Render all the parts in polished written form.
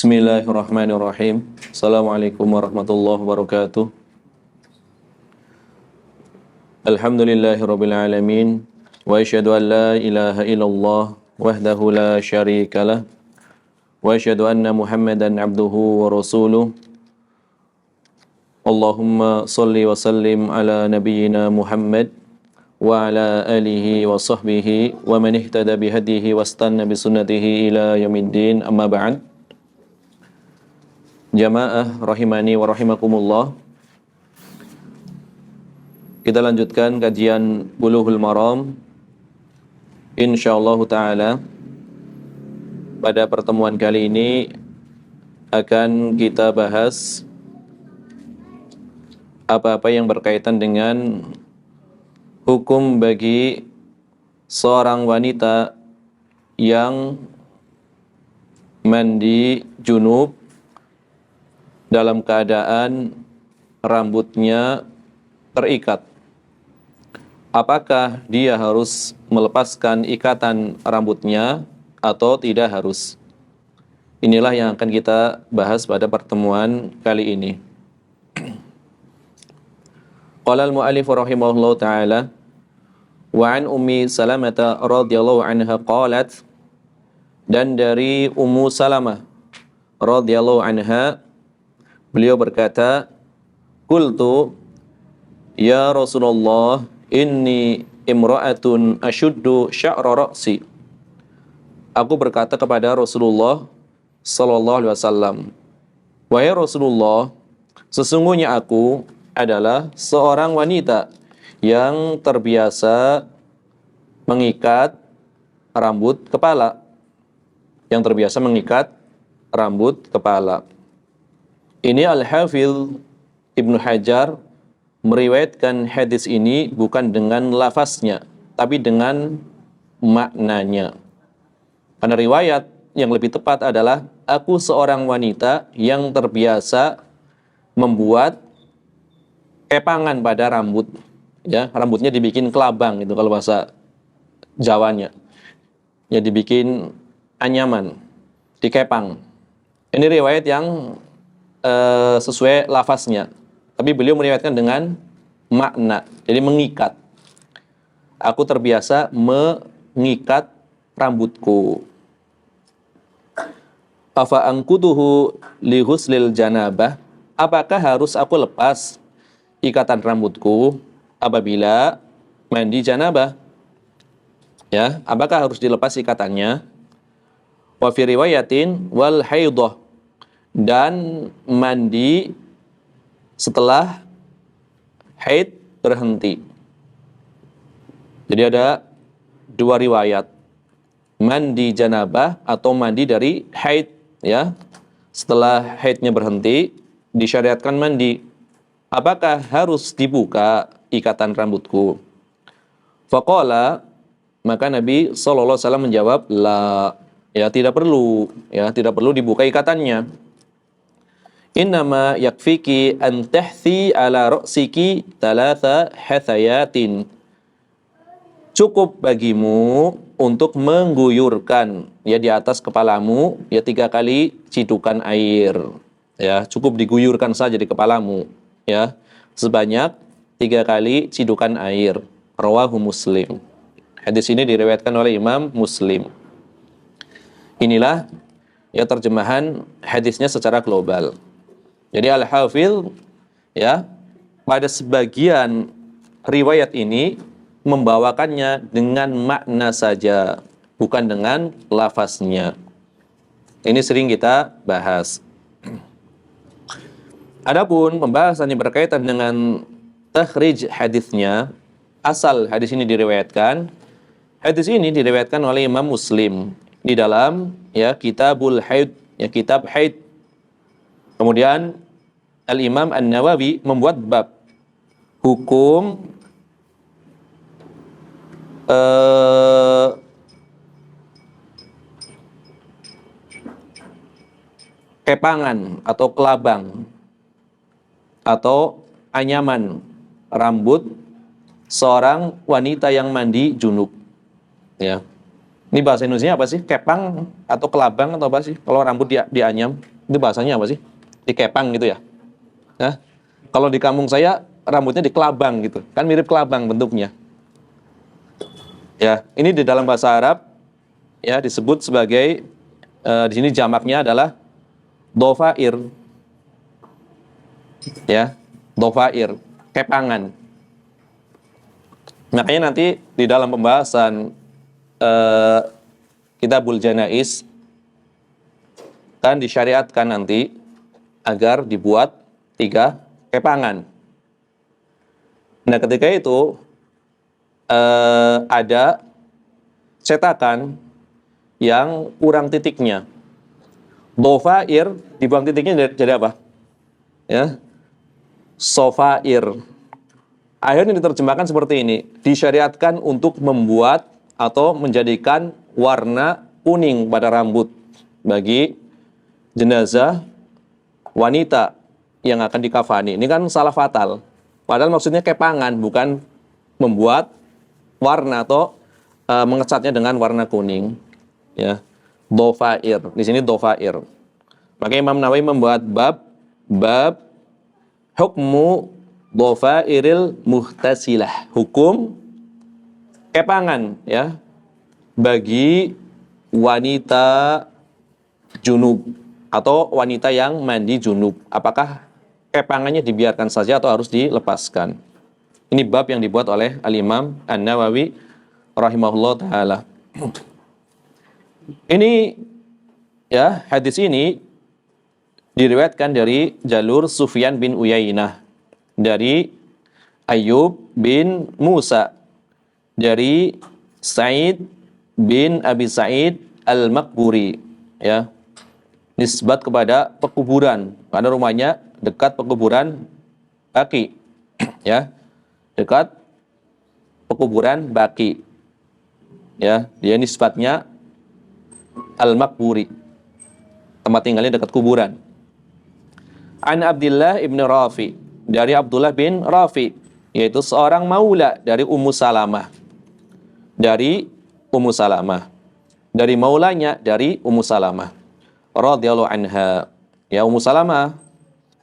Bismillahirrahmanirrahim. Assalamualaikum warahmatullahi wabarakatuh. Alhamdulillahirabbil alamin wa asyhadu an la ilaha illallah wahdahu la syarikalah wa asyhadu anna Muhammadan abduhu wa rasuluh. Allahumma shalli wa sallim ala nabiyyina Muhammad wa ala alihi wa sahbihi wa man ihtada bihadihi wastanna bisunnatihi ila yaumiddin, amma ba'd. Jamaah rahimani wa rahimakumullah. Kita lanjutkan kajian Bulughul Maram insyaallah taala. Pada pertemuan kali ini akan kita bahas apa-apa yang berkaitan dengan hukum bagi seorang wanita yang mandi junub dalam keadaan rambutnya terikat. Apakah dia harus melepaskan ikatan rambutnya atau tidak harus? Inilah yang akan kita bahas pada pertemuan kali ini. Qala al-mu'allif rahimahullahu ta'ala wa an Ummi Salamah radhiyallahu anha qalat, dan dari Ummu Salamah radhiyallahu anha beliau berkata, qultu ya Rasulullah inni imra'atun ashuddu sya'ra ra'si. Aku berkata kepada Rasulullah sallallahu alaihi wasallam, wahai Rasulullah, sesungguhnya aku adalah seorang wanita yang terbiasa mengikat rambut kepala. Ini Al-Hafidh Ibnu Hajar meriwayatkan hadis ini bukan dengan lafaznya, tapi dengan maknanya. Karena riwayat yang lebih tepat adalah, aku seorang wanita yang terbiasa membuat kepangan pada rambut, ya, rambutnya dibikin kelabang itu kalau bahasa Jawanya. Ya, dibikin anyaman, dikepang. Ini riwayat yang sesuai lafaznya, tapi beliau meriwayatkan dengan makna, jadi mengikat. Aku terbiasa mengikat rambutku. Afa anqutuhu li huslil janabah, apakah harus aku lepas ikatan rambutku apabila mandi janabah? Ya, apakah harus dilepas ikatannya? Wa fi riwayatin wal haidhah, dan mandi setelah haid berhenti. Jadi ada dua riwayat, mandi janabah atau mandi dari haid, ya. Setelah haidnya berhenti disyariatkan mandi. Apakah harus dibuka ikatan rambutku? Faqala, maka Nabi sallallahu alaihi wasallam menjawab, la, ya, tidak perlu dibuka ikatannya. Innama yakfiki an tahthi ala ra'siki thalatha hathayatin. Cukup bagimu untuk mengguyurkan, ya, di atas kepalamu, ya, 3 kali cidukan air. Ya, cukup diguyurkan saja di kepalamu, ya, sebanyak 3 kali cidukan air. Rawahu Muslim. Hadis ini diriwayatkan oleh Imam Muslim. Inilah, ya, terjemahan hadisnya secara global. Jadi Al-Hafidh, ya, pada sebagian riwayat ini membawakannya dengan makna saja, bukan dengan lafaznya. Ini sering kita bahas. Adapun pembahasan yang berkaitan dengan takhrij hadisnya, asal hadis ini diriwayatkan. Hadis ini diriwayatkan oleh Imam Muslim di dalam, ya, Kitabul Haid, ya, kitab haid. Kemudian Al-Imam An-Nawawi membuat bab hukum kepangan atau kelabang atau anyaman rambut seorang wanita yang mandi junub, ya. Ini bahasa Indonesia apa sih? Kepang atau kelabang atau apa sih? Kalau rambut dianyam, itu bahasanya apa sih? Dikepang gitu ya? Nah, kalau di kampung saya rambutnya dikelabang gitu. Kan mirip kelabang bentuknya. Ya, ini di dalam bahasa Arab ya disebut sebagai di sini jamaknya adalah dofair. Ya, dofair, kepangan. Makanya nanti di dalam pembahasan Kitabul Janaiz kan disyariatkan nanti agar dibuat 3 kepangan. Nah, ketika itu ada cetakan yang kurang titiknya. Dofair dibuang titiknya jadi apa? Ya, sofair. Akhirnya diterjemahkan seperti ini, disyariatkan untuk membuat atau menjadikan warna kuning pada rambut bagi jenazah wanita yang akan dikafani. Ini kan salah fatal. Padahal maksudnya kepangan, bukan membuat warna atau mengecatnya dengan warna kuning. Ya, dofair. Di sini dofair. Maka Imam Nawawi membuat bab hukmu dofairil muhtasilah, hukum kepangan ya bagi wanita junub atau wanita yang mandi junub. Apakah kepangannya dibiarkan saja atau harus dilepaskan? Ini bab yang dibuat oleh Al-Imam An-Nawawi rahimahullah taala. Ini ya, hadis ini diriwayatkan dari jalur Sufyan bin Uyainah, dari Ayyub bin Musa, dari Sa'id bin Abi Sa'id Al-Maqburi, ya. Nisbat kepada pekuburan, karena rumahnya dekat pekuburan Baqi, ya. Dekat pekuburan Baqi. Ya, dia nisbatnya Al-Maqburi. Tempat tinggalnya dekat kuburan. An Abdullah ibn Rafi, dari Abdullah bin Rafi, yaitu seorang maula dari Ummu Salamah. Dari Ummu Salamah. Dari maulanya dari Ummu Salamah radhiyallahu anha. Ya, Ummu Salamah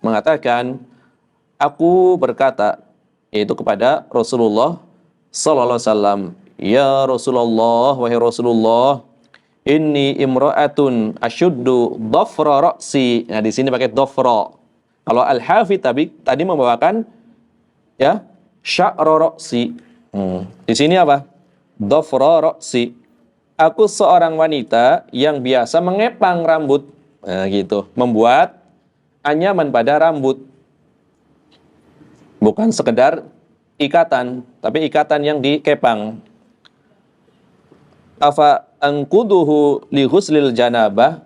mengatakan, aku berkata, yaitu kepada Rasulullah sallallahu alaihi wasallam, ya Rasulullah, wahai Rasulullah, inni imra'atun asyuddu dhafra ra'si. Nah, di sini pakai dhafra. Kalau Al-Hafidz tadi membawakan ya sya'ra ra'si. Di sini apa? Dhafra ra'si. Aku seorang wanita yang biasa mengepang rambut. Nah, gitu. Membuat anyaman pada rambut. Bukan sekedar ikatan, tapi ikatan yang dikepang. Afa angkuduhu li ghuslil janabah?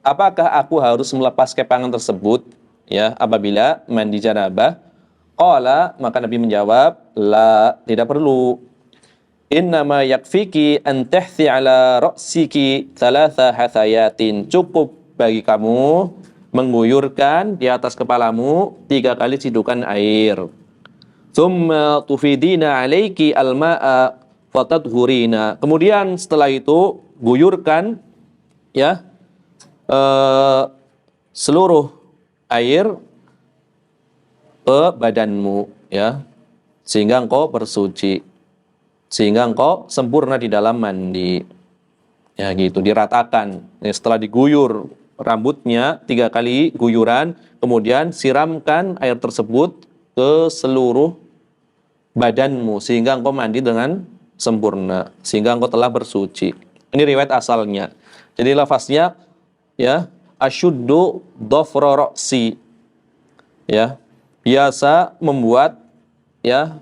Apakah aku harus melepas kepangan tersebut ya apabila mandi janabah? Qala, maka Nabi menjawab, la, tidak perlu. Innama yakfiki an tahthi ala ra'siki thalatha hathayatin. Cukup bagi kamu mengguyurkan di atas kepalamu 3 kali cidukan air. Tsumma tufidina alaiki alma'a fatadhurina. Kemudian setelah itu guyurkan ya seluruh air ke badanmu ya, sehingga engkau bersuci, sehingga engkau sempurna di dalam mandi. Ya gitu, diratakan. Ya, setelah diguyur rambutnya 3 kali guyuran, kemudian siramkan air tersebut ke seluruh badanmu sehingga engkau mandi dengan sempurna, sehingga engkau telah bersuci. Ini riwayat asalnya. Jadi lafaznya ya asyuddu dhafra ra'si. Ya, biasa membuat ya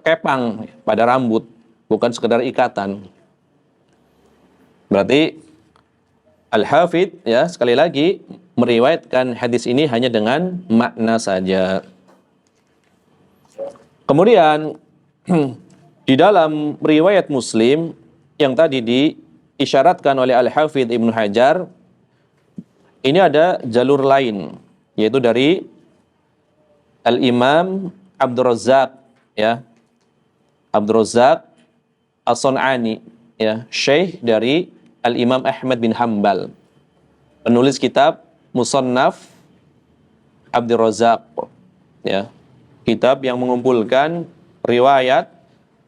kepang pada rambut, bukan sekedar ikatan. Berarti Al-Hafidz ya sekali lagi meriwayatkan hadis ini hanya dengan makna saja. Kemudian di dalam riwayat Muslim yang tadi diisyaratkan oleh Al-Hafidz Ibnu Hajar, ini ada jalur lain, yaitu dari Al-Imam Abdurrazzaq ya. Abdurrazzaq As-Sun'ani ya, syekh dari Al-Imam Ahmad bin Hambal, penulis kitab Musannaf Abdur Razzaq, ya. Kitab yang mengumpulkan riwayat,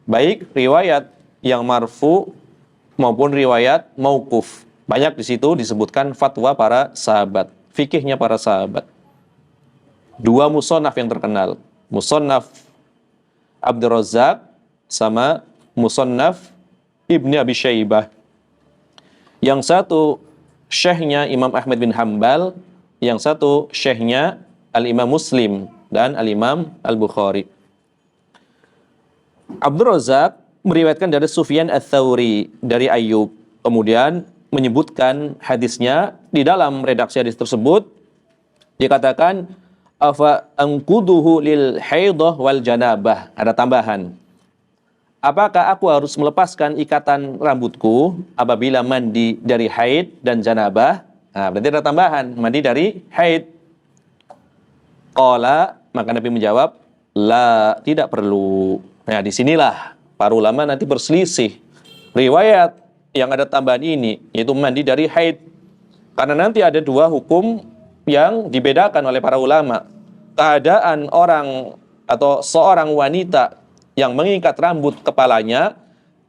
baik riwayat yang marfu maupun riwayat mauquf. Banyak di situ disebutkan fatwa para sahabat, fikihnya para sahabat. Dua musannaf yang terkenal, Musannaf Abdur Razzaq sama Musannaf Ibni Abi Syaibah. Yang satu syekhnya Imam Ahmad bin Hambal, yang satu syekhnya Al-Imam Muslim dan Al-Imam Al-Bukhari. Abdur Razzaq meriwayatkan dari Sufyan Ats-Tsauri dari Ayyub, kemudian menyebutkan hadisnya. Di dalam redaksi hadis tersebut dikatakan afa anquduhu lil haidah wal janabah. Ada tambahan. Apakah aku harus melepaskan ikatan rambutku apabila mandi dari haid dan janabah? Nah, berarti ada tambahan, mandi dari haid. Qala, maka Nabi menjawab, la, tidak perlu. Nah, disinilah para ulama nanti berselisih. Riwayat yang ada tambahan ini, yaitu mandi dari haid. Karena nanti ada dua hukum yang dibedakan oleh para ulama. Keadaan orang atau seorang wanita yang mengikat rambut kepalanya,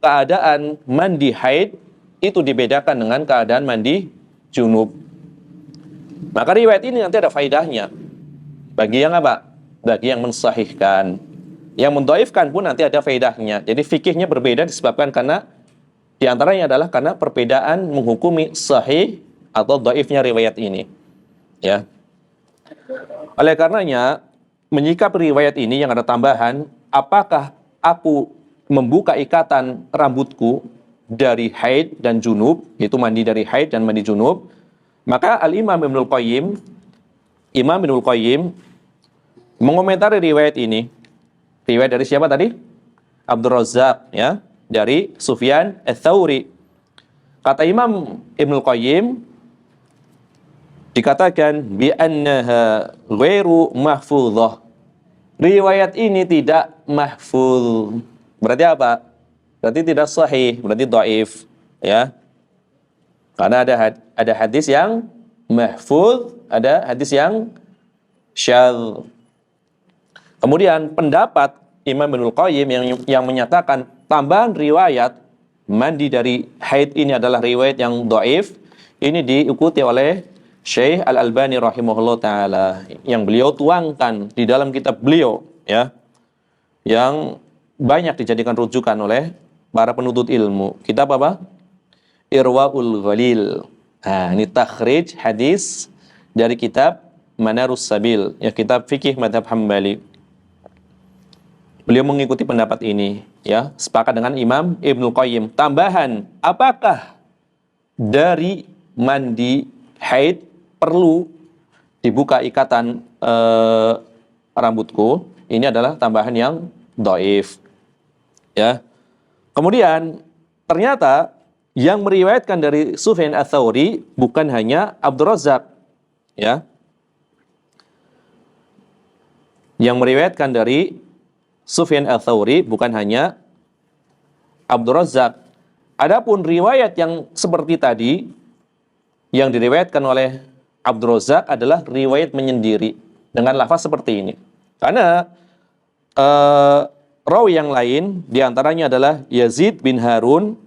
keadaan mandi haid itu dibedakan dengan keadaan mandi junub. Maka riwayat ini nanti ada faidahnya. Bagi yang apa? Bagi yang mensahihkan. Yang mendhaifkan pun nanti ada faidahnya. Jadi fikihnya berbeda disebabkan karena diantaranya adalah karena perbedaan menghukumi sahih atau dhaifnya riwayat ini. Ya. Oleh karenanya, menyikap riwayat ini yang ada tambahan, apakah aku membuka ikatan rambutku dari haid dan junub, yaitu mandi dari haid dan mandi junub, maka Al-Imam Ibnul Qayyim, Imam Ibnul Qayyim mengomentari riwayat ini. Riwayat dari siapa tadi? Abdur Razzaq, ya, dari Sufyan Ats-Tsauri. Kata Imam Ibnul Qayyim, dikatakan bi annaha ghairu mahfuzah. Riwayat ini tidak mahfuz. Berarti apa? Berarti tidak sahih, berarti dhaif, ya. Karena ada hadis yang mahfuz, ada hadis yang syadz. Kemudian pendapat Imam Ibnul Qayyim yang menyatakan tambahan riwayat mandi dari haid ini adalah riwayat yang dhaif, ini diikuti oleh Syekh Al-Albani rahimahullah ta'ala, yang beliau tuangkan di dalam kitab beliau, ya, yang banyak dijadikan rujukan oleh para penuntut ilmu. Kitab apa? Irwaul Ghalil. Nah, ini takhrij hadis dari kitab Manarus Sabil, ya, kitab fikih madhab Hambali. Beliau mengikuti pendapat ini, ya, sepakat dengan Imam Ibnul Qayyim. Tambahan, apakah dari mandi haid perlu dibuka ikatan rambutku? Ini adalah tambahan yang dhaif, ya. Kemudian ternyata yang meriwayatkan dari Sufyan Ats-Tsauri bukan hanya Abdur Razzaq, ya. Yang meriwayatkan dari Sufyan Ats-Tsauri bukan hanya Abdur Razzaq. Adapun riwayat yang seperti tadi yang diriwayatkan oleh Abdur Razzaq adalah riwayat menyendiri dengan lafaz seperti ini. Karena rawi yang lain diantaranya adalah Yazid bin Harun,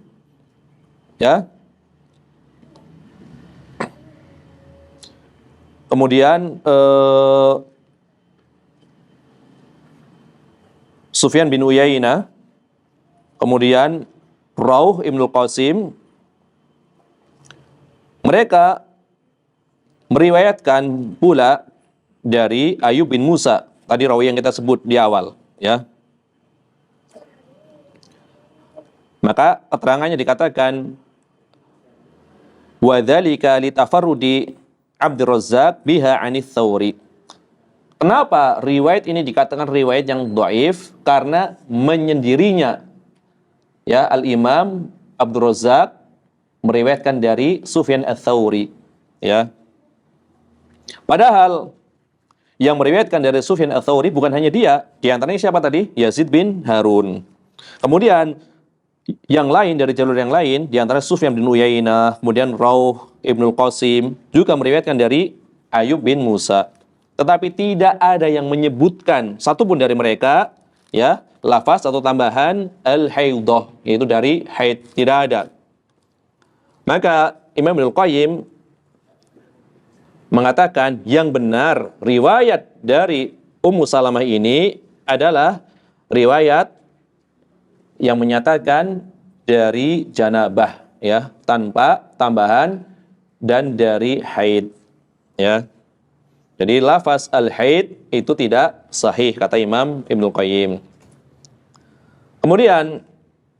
ya. Kemudian Sufyan bin Uyainah, kemudian Rauh Ibnul Qasim. Mereka meriwayatkan pula dari Ayyub bin Musa, tadi rawi yang kita sebut di awal, ya. Maka keterangannya dikatakan wa dzalika li tafarrudi Abdur Razzaq biha 'anits Tsauri. Kenapa riwayat ini dikatakan riwayat yang dhaif? Karena menyendirinya, ya, Al-Imam Abdur Razzaq meriwayatkan dari Sufyan Ats-Tsauri, ya. Padahal yang meriwayatkan dari Sufyan Ats-Tsauri bukan hanya dia, di antaranya siapa tadi? Yazid bin Harun. Kemudian yang lain dari jalur yang lain, di antara Sufyan bin Uyainah, kemudian Rauh Ibnul Qasim juga meriwayatkan dari Ayub bin Musa. Tetapi tidak ada yang menyebutkan satupun dari mereka ya lafaz atau tambahan al-haidah, yaitu dari haid, tidak ada. Maka Imam Ibnul Qayyim mengatakan yang benar riwayat dari Ummu Salamah ini adalah riwayat yang menyatakan dari janabah ya, tanpa tambahan dan dari haid ya. Jadi lafaz al-haid itu tidak sahih kata Imam Ibnul Qayyim. Kemudian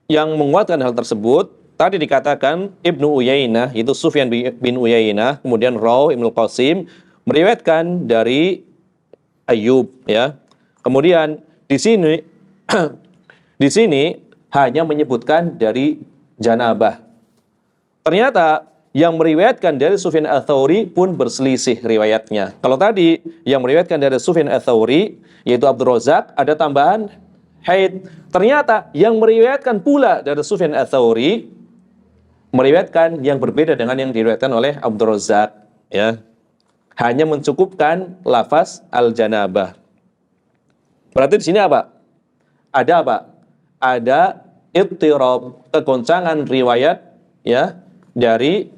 yang menguatkan hal tersebut tadi dikatakan Ibnu Uyainah, itu Sufyan bin Uyainah, kemudian Rauh Ibnul Qasim meriwayatkan dari Ayub ya. Kemudian di sini di sini hanya menyebutkan dari janabah. Ternyata yang meriwayatkan dari Sufyan Ats-Tsauri pun berselisih riwayatnya. Kalau tadi yang meriwayatkan dari Sufyan Ats-Tsauri yaitu Abdul Razak ada tambahan haid. Ternyata yang meriwayatkan pula dari Sufyan Ats-Tsauri meriwayatkan yang berbeda dengan yang diriwayatkan oleh Abdul Razak ya. Hanya mencukupkan lafaz al-janabah. Berarti di sini apa? Ada apa? Ada ittirab, kegoncangan riwayat ya dari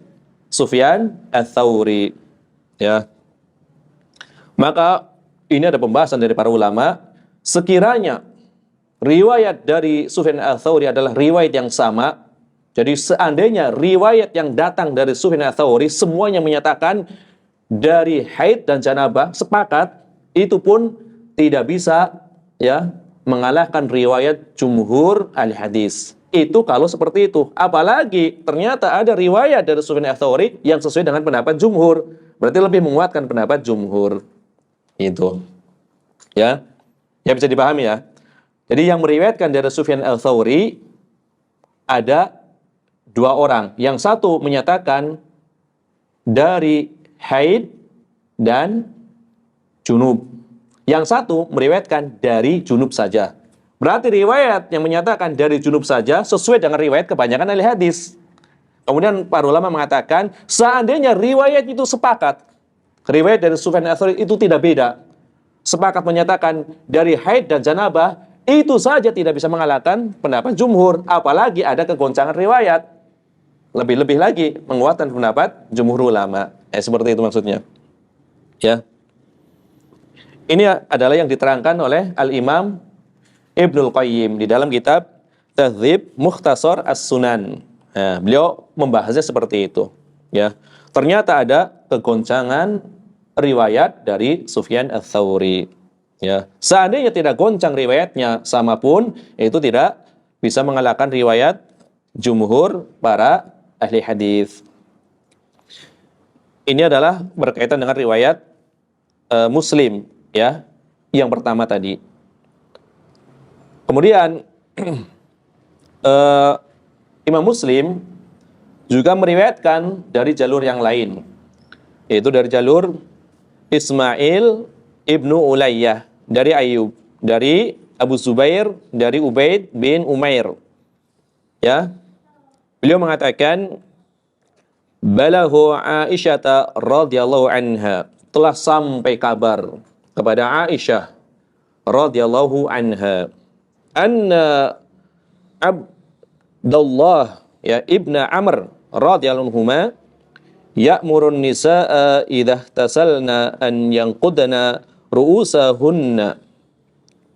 Sufyan Ats-Tsauri ya. Maka ini ada pembahasan dari para ulama, sekiranya riwayat dari Sufyan Ats-Tsauri adalah riwayat yang sama, jadi seandainya riwayat yang datang dari Sufyan Ats-Tsauri semuanya menyatakan dari haid dan janabah, sepakat, itu pun tidak bisa ya mengalahkan riwayat jumhur al-hadis. Itu kalau seperti itu. Apalagi ternyata ada riwayat dari Sufyan Ats-Tsauri yang sesuai dengan pendapat jumhur. Berarti lebih menguatkan pendapat jumhur. Itu. Ya. Ya bisa dipahami ya. Jadi yang meriwayatkan dari Sufyan Ats-Tsauri ada dua orang. Yang satu menyatakan dari haid dan junub. Yang satu meriwayatkan dari junub saja. Berarti riwayat yang menyatakan dari junub saja sesuai dengan riwayat kebanyakan ahli hadis. Kemudian para ulama mengatakan seandainya riwayat itu sepakat, riwayat dari Sufyan Ats-Tsauri itu tidak beda, sepakat menyatakan dari haid dan janabah, itu saja tidak bisa mengalahkan pendapat jumhur. Apalagi ada kegoncangan riwayat. Lebih-lebih lagi menguatkan pendapat jumhur ulama. Seperti itu maksudnya. Ya. Ini adalah yang diterangkan oleh Al-Imam Ibnul Qayyim di dalam kitab Tadzhib Mukhtasar As-Sunan. Nah, beliau membahasnya seperti itu. Ya, ternyata ada kegoncangan riwayat dari Sufyan Ats-Tsauri. Ya, seandainya tidak goncang riwayatnya sama pun itu tidak bisa mengalahkan riwayat jumhur para ahli hadis. Ini adalah berkaitan dengan riwayat Muslim. Ya, yang pertama tadi. Kemudian Imam Muslim juga meriwayatkan dari jalur yang lain, yaitu dari jalur Ismail ibnu Ulayyah dari Ayub, dari Abu Zubair, dari Ubaid bin Umair. Ya, beliau mengatakan balahu Aisyah radhiyallahu anha, telah sampai kabar kepada Aisyah radhiyallahu anha anna Abdullah ya ibna Amr radhiyallahu anhuma ya'murun nisaa idza tasalna an yanqudna ru'usahunna.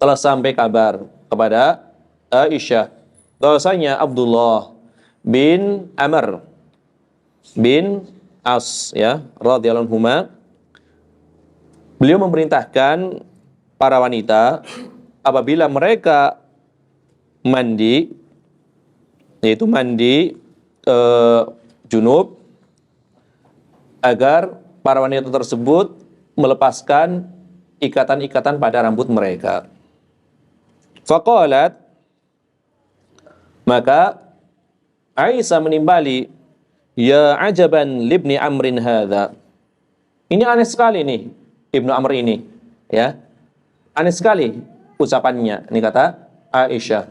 Telah sampai kabar kepada Aisyah bahwasanya Abdullah bin Amr bin As ya radhiyallahu anhuma, beliau memerintahkan para wanita apabila mereka mandi, yaitu mandi junub, agar para wanita tersebut melepaskan ikatan-ikatan pada rambut mereka. Faqalat, maka Aisyah menimbali, ya ajaban libni Amrin hadza. Ini aneh sekali nih Ibnu Amr ini, ya. Aneh sekali ucapannya. Ini kata Aisyah.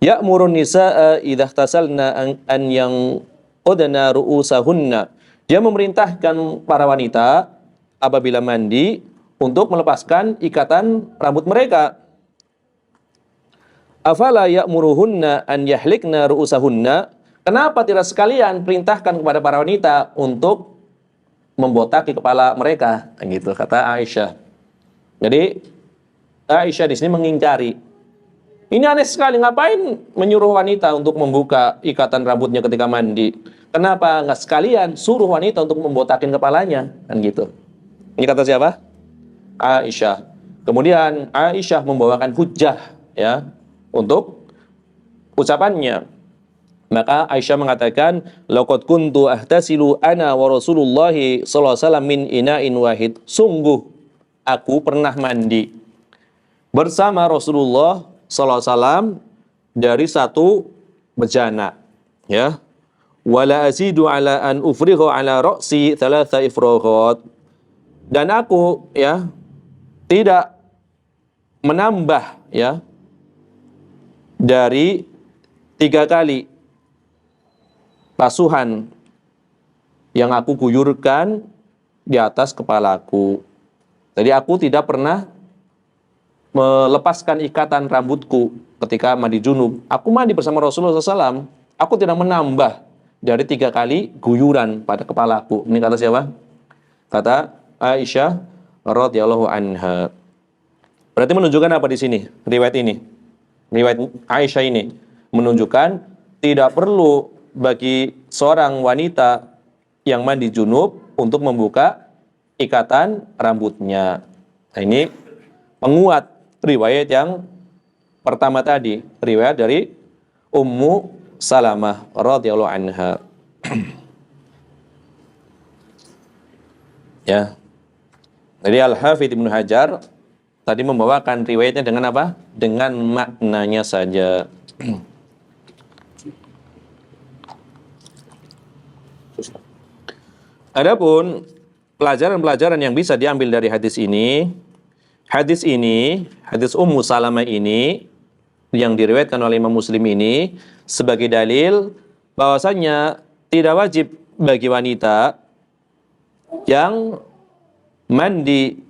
Ya'murun nisaa idza ihtasalna an yang udna ru'usahunna. Dia memerintahkan para wanita apabila mandi untuk melepaskan ikatan rambut mereka. Afala ya'muruhunna an yahlikna ru'usahunna? Kenapa tidak sekalian perintahkan kepada para wanita untuk membotaki kepala mereka? Gitu kata Aisyah. Jadi Aisyah di sini mengingkari. Ini aneh sekali, ngapain menyuruh wanita untuk membuka ikatan rambutnya ketika mandi? Kenapa nggak sekalian suruh wanita untuk membotakin kepalanya? Kan gitu. Ini kata siapa? Aisyah. Kemudian Aisyah membawakan hujjah ya untuk ucapannya. Maka Aisyah mengatakan, laqad kuntu ahtasilu ana wa Rasulullah sallallahu alaihi wasallam min ina'in wahid. Sungguh aku pernah mandi bersama Rasulullah sallallahu alaihi wasallam dari satu bejana, ya. Wala azidu ala an ufrigha ala ra'si thalatha ifraghat. Dan aku ya tidak menambah ya dari 3 kali basuhan yang aku guyurkan di atas kepalaku. Jadi aku tidak pernah melepaskan ikatan rambutku ketika mandi junub. Aku mandi bersama Rasulullah SAW. Aku tidak menambah dari 3 kali guyuran pada kepalaku. Ini kata siapa? Kata Aisyah radhiyallahu anha. Berarti menunjukkan apa di sini? Riwayat ini, riwayat Aisyah ini menunjukkan tidak perlu bagi seorang wanita yang mandi junub untuk membuka ikatan rambutnya. Nah, ini menguat riwayat yang pertama tadi, riwayat dari Ummu Salamah radhiyallahu anha. Ya. Jadi Al-Hafidz Ibnu Hajar tadi membawakan riwayatnya dengan apa? Dengan maknanya saja. Adapun pelajaran-pelajaran yang bisa diambil dari hadis ini, hadis Ummu Salamah ini yang diriwayatkan oleh Imam Muslim ini sebagai dalil bahwasanya tidak wajib bagi wanita yang mandi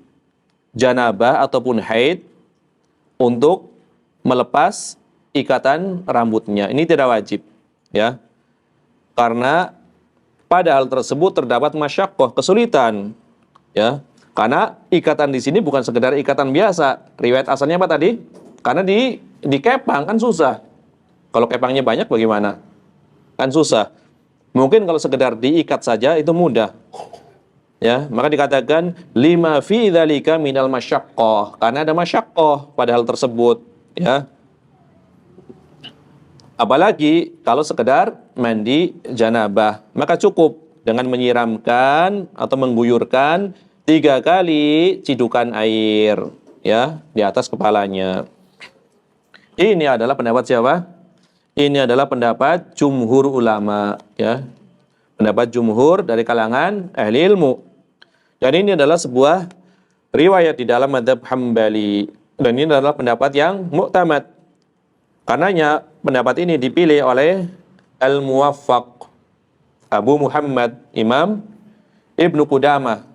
janabah ataupun haid untuk melepas ikatan rambutnya. Ini tidak wajib, ya. Karena pada hal tersebut terdapat masyaqqah, kesulitan, ya. Karena ikatan di sini bukan sekedar ikatan biasa. Riwayat asalnya apa tadi? Karena dikepang kan susah. Kalau kepangnya banyak bagaimana? Kan susah. Mungkin kalau sekedar diikat saja itu mudah. Ya, maka dikatakan lima fi dzalika minal masyaqqah, karena ada masyaqqah pada hal tersebut, ya. Apalagi kalau sekedar mandi janabah, maka cukup dengan menyiramkan atau mengguyurkan 3 kali cidukan air, ya, di atas kepalanya. Ini adalah pendapat siapa? Ini adalah pendapat jumhur ulama, ya. Pendapat jumhur dari kalangan ahli ilmu. Dan ini adalah sebuah riwayat di dalam mazhab Hambali. Dan ini adalah pendapat yang mu'tamad. Karenanya pendapat ini dipilih oleh Al-Muwaffaq Abu Muhammad Imam Ibnu Qudamah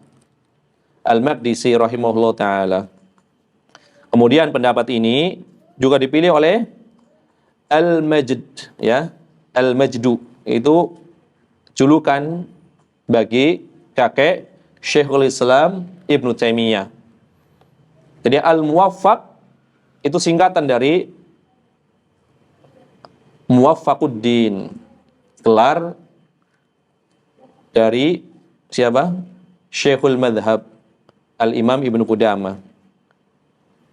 Al-Maqdisi rahimahullah ta'ala. Kemudian pendapat ini juga dipilih oleh Al-Majd, ya. Al-Majdu itu julukan bagi kakek Syekhul Islam Ibnu Taimiyah. Jadi Al-Muwaffaq itu singkatan dari Muwaffaquddin, gelar dari siapa? Syekhul Madhab Al-Imam Ibnu Qudamah.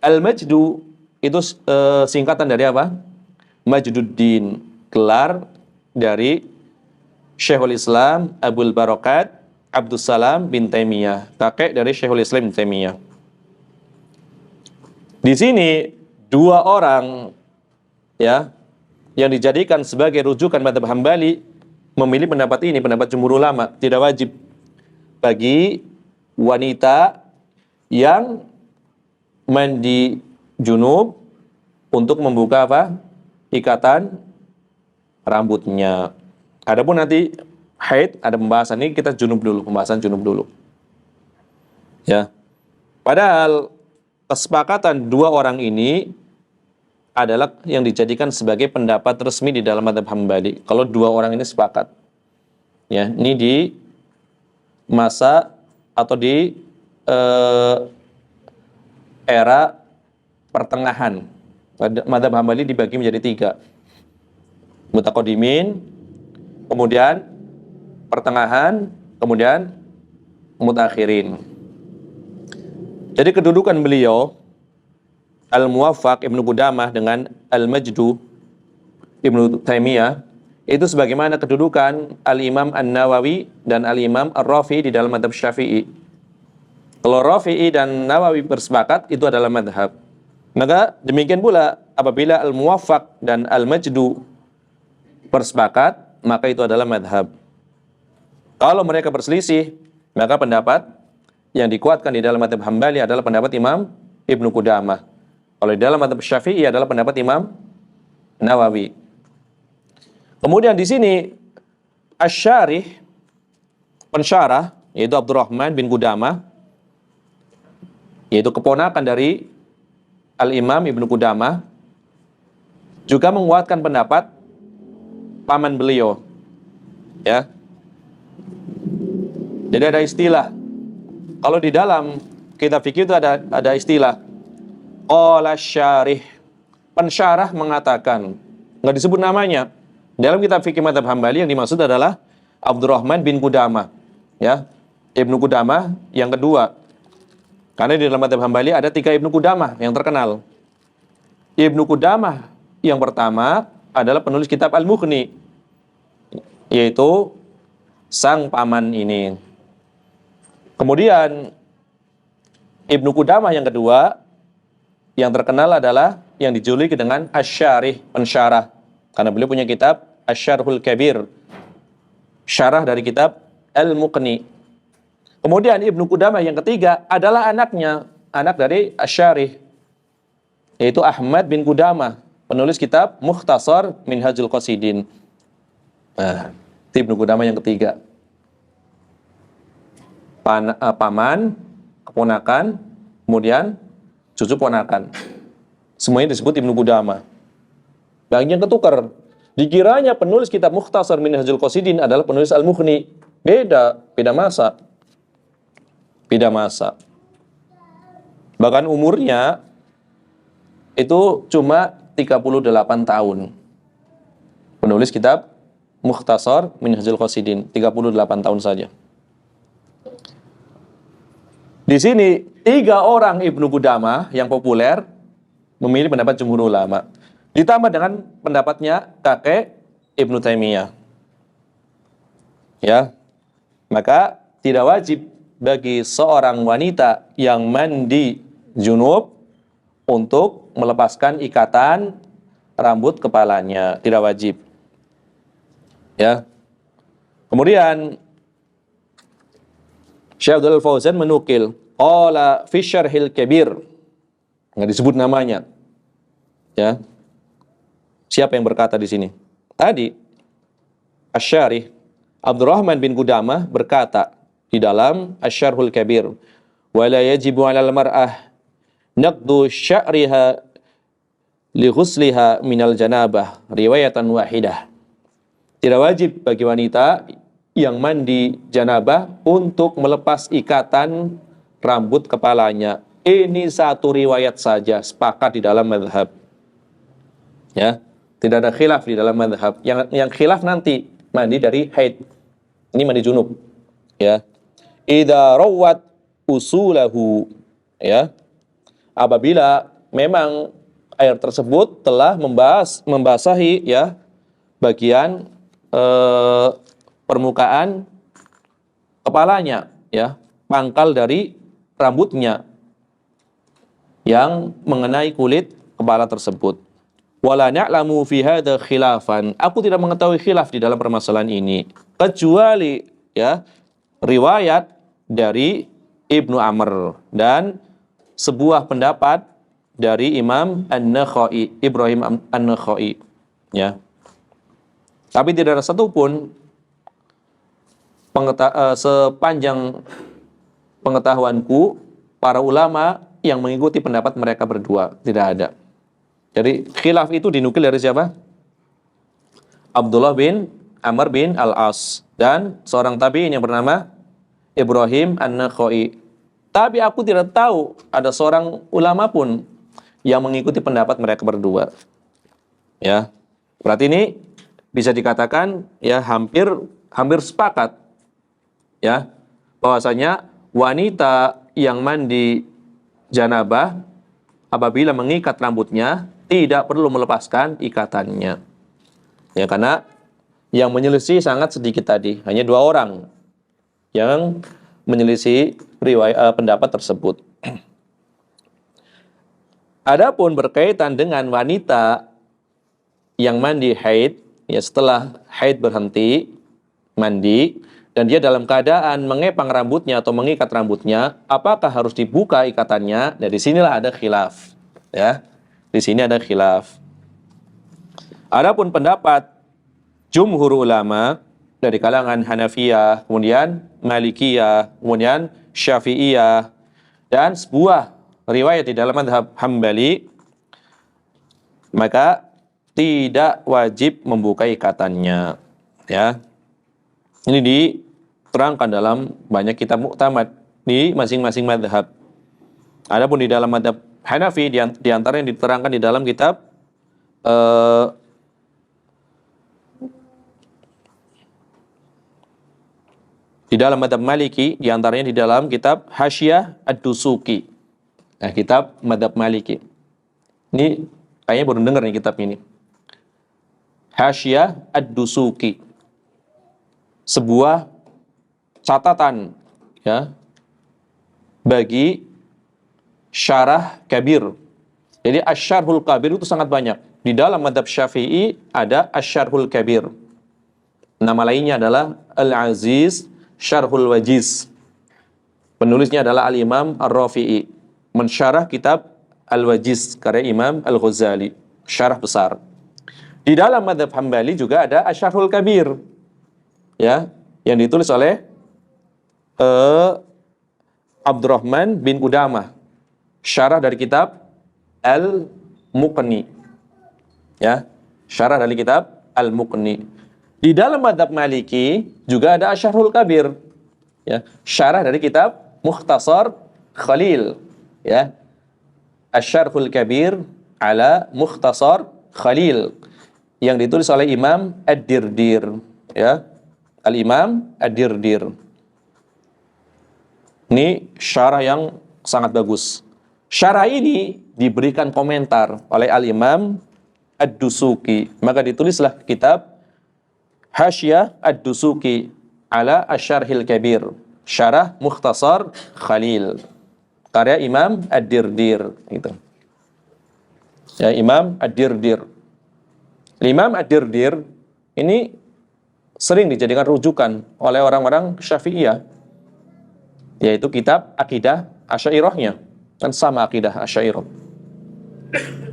Al-Majdu itu singkatan dari apa? Majduddin, gelar dari Syekhul Islam Abul Barakat Abdus Salam bin Taimiyah, kakek dari Syekhul Islam bin Taimiyah. Di sini 2 orang, ya, yang dijadikan sebagai rujukan mazhab Hambali memilih pendapat ini, pendapat jumhur ulama, tidak wajib bagi wanita yang mandi junub untuk membuka apa? ikatan rambutnya. Adapun nanti haid ada pembahasan ini, kita pembahasan junub dulu. Ya. Padahal kesepakatan dua orang ini adalah yang dijadikan sebagai pendapat resmi di dalam mazhab Hambali. Kalau dua orang ini sepakat. Ya, ini di masa atau di era pertengahan. Mazhab Hambali dibagi menjadi 3. Mutaqaddimin, kemudian pertengahan, kemudian mutakhirin. Jadi kedudukan beliau Al-Muwaffaq Ibnu Qudamah dengan Al-Majdu Ibnu Taimiyah itu sebagaimana kedudukan Al-Imam An-Nawawi dan Al-Imam Ar-Rafi'i di dalam mazhab Syafi'i. Kalau Rafi'i dan Nawawi bersepakat, itu adalah mazhab. Maka demikian pula apabila Al-Muwaffaq dan Al-Majdu bersepakat, maka itu adalah mazhab. Kalau mereka berselisih, maka pendapat yang dikuatkan di dalam mazhab Hambali adalah pendapat Imam Ibnu Qudamah. Kalau di dalam mazhab Syafi'i adalah pendapat Imam Nawawi. Kemudian di sini Asy-Syarih, pensyarah, yaitu Abdurrahman bin Qudamah, yaitu keponakan dari Al-Imam Ibnu Qudamah, juga menguatkan pendapat paman beliau. Ya. Jadi ada istilah. Kalau di dalam kitab fikih itu ada istilah. Qala syarih. Pensyarah mengatakan, enggak disebut namanya. Dalam kitab fikih mazhab Hambali yang dimaksud adalah Abdurrahman bin Qudamah. Ya. Ibnu Qudamah yang kedua. Karena di dalam mazhab Hambali ada 3 Ibnu Qudamah yang terkenal. Ibnu Qudamah yang pertama adalah penulis kitab Al-Mughni, yaitu sang paman ini. Kemudian Ibnu Qudamah yang kedua yang terkenal adalah yang dijuluki dengan Asy-Syarih, pensyarah. Karena beliau punya kitab Asy-Syarhul Kabir, syarah dari kitab Al-Mughni. Kemudian Ibnu Qudamah yang ketiga adalah anaknya, anak dari Asy-Syarih, yaitu Ahmad bin Qudamah, penulis kitab Mukhtasar Minhajul Qasidin. Nah, Ibnu Qudamah yang ketiga. Paman, keponakan, kemudian cucu ponakan. Semuanya disebut Ibnu Qudamah. Bagian ketukar. Dikiranya penulis kitab Mukhtasar Minhajul Qasidin adalah penulis Al-Mughni. Beda masa. Beda masa. Bahkan umurnya itu cuma 38 tahun. Penulis kitab Mukhtasar Minhajul Qasidin, 38 tahun saja. Di sini 3 orang Ibnu Qudamah yang populer memilih pendapat jumhur ulama. Ditambah dengan pendapatnya kakek Ibnu Taimiyah. Ya. Maka tidak wajib bagi seorang wanita yang mandi junub untuk melepaskan ikatan rambut kepalanya, tidak wajib. Ya. Kemudian Syekh Abdul Fauzan menukil qala fi syarhil kabir, enggak disebut namanya. Ya. Siapa yang berkata di sini? Tadi Asy-Syarih Abdurrahman bin Qudamah berkata di dalam Asy-Syarhul Kabir, wala yajibu 'alal mar'ah naqdu sya'riha li ghusliha minal janabah riwayatan wahidah. Tidak wajib bagi wanita yang mandi janabah untuk melepas ikatan rambut kepalanya. Ini satu riwayat saja, sepakat di dalam mazhab. Ya, tidak ada khilaf di dalam mazhab. Yang khilaf nanti mandi dari haid. Ini mandi junub. Ya. Idza rawat usulahu, ya. Apabila memang air tersebut telah membasahi ya bagian permukaan kepalanya, ya, pangkal dari rambutnya yang mengenai kulit kepala tersebut. Wala na'lamu fi hadza khilafan. Aku tidak mengetahui khilaf di dalam permasalahan ini kecuali ya riwayat dari Ibnu Amr dan sebuah pendapat dari Imam An-Nakhai, Ibrahim An-Nakhai. Ya. Tapi tidak ada satupun sepanjang pengetahuanku para ulama yang mengikuti pendapat mereka berdua, tidak ada. Jadi khilaf itu dinukil dari siapa? Abdullah bin Amr bin Al-As dan seorang tabi'in yang bernama Ibrahim An-Nakhai. Tapi aku tidak tahu ada seorang ulama pun yang mengikuti pendapat mereka berdua. Ya. Berarti ini bisa dikatakan ya hampir sepakat ya bahwasanya wanita yang mandi janabah apabila mengikat rambutnya tidak perlu melepaskan ikatannya. Ya, karena yang menyelisih sangat sedikit tadi, hanya 2 orang yang menyelisih pendapat tersebut. Adapun berkaitan dengan wanita yang mandi haid, ya setelah haid berhenti mandi dan dia dalam keadaan mengepang rambutnya atau mengikat rambutnya, apakah harus dibuka ikatannya? Nah, di sinilah ada khilaf, ya. Di sini ada khilaf. Adapun pendapat jumhur ulama dari kalangan Hanafiyah, kemudian Malikiyah, kemudian Syafi'iyah, dan sebuah riwayat di dalam mazhab Hambali, maka tidak wajib membuka ikatannya. Ya, ini diterangkan dalam banyak kitab muktamad di masing-masing mazhab. Adapun di dalam mazhab Hanafi, di antara yang diterangkan di dalam kitab di dalam mazhab Maliki, di antaranya di dalam kitab Hasyiyah Ad-Dusuki. Nah, kitab mazhab Maliki. Ini kayaknya baru dengar nih kitab ini. Hasyiyah Ad-Dusuki. Sebuah catatan ya bagi syarah kabir. Jadi Asy-Syarhul Kabir itu sangat banyak. Di dalam mazhab Syafi'i ada Asy-Syarhul Kabir. Nama lainnya adalah Al-Aziz Syarhul Wajiz. Penulisnya adalah Al-Imam Ar-Rafi'i. Mensyarah kitab Al-Wajiz karya Imam Al-Ghazali. Syarah besar. Di dalam mazhab Hambali juga ada Asy-Syarhul Kabir. Ya, yang ditulis oleh Abdurrahman bin Qudamah. Syarah dari kitab Al-Muqni. Ya, syarah dari kitab Al-Muqni. Di dalam mazhab Maliki juga ada Asy-Syarhul Kabir. Ya, syarah dari kitab Mukhtasar Khalil. Ya. Asy-Syarhul Kabir ala Mukhtasar Khalil yang ditulis oleh Imam Ad-Dirdir. Ya. Al-Imam Ad-Dirdir. Ini syarah yang sangat bagus. Syarah ini diberikan komentar oleh Al-Imam Ad-Dusuki. Maka ditulislah kitab Hasyiyah Ad-Dusuki ala Asy-Syarhil Kabir. Syarah Mukhtasar Khalil. Karya Imam Ad-Dirdir. Gitu. Ya, Imam Ad-Dirdir. Imam Ad-Dirdir ini sering dijadikan rujukan oleh orang-orang Syafi'iyah, yaitu kitab Aqidah Asy'ariyahnya, kan sama Aqidah Asy'ariyah.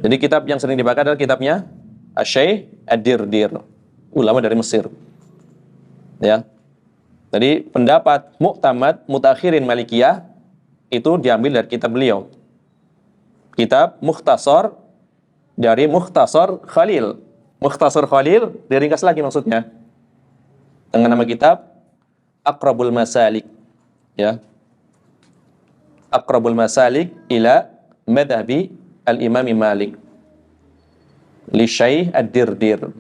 Jadi kitab yang sering dibaca adalah kitabnya Asy-Syaikh Ad-Dirdir, ulama dari Mesir. Ya. Jadi pendapat muktamad mutakhirin Malikiyah itu diambil dari kitab beliau. Kitab Mukhtasar dari Mukhtasar Khalil. Mukhtasar Khalil diringkas lagi maksudnya dengan nama kitab Aqrabul Masalik. Ya. Aqrabul Masalik ila madhabi al-Imam Malik. Li Syaikh Ad-Dirdir.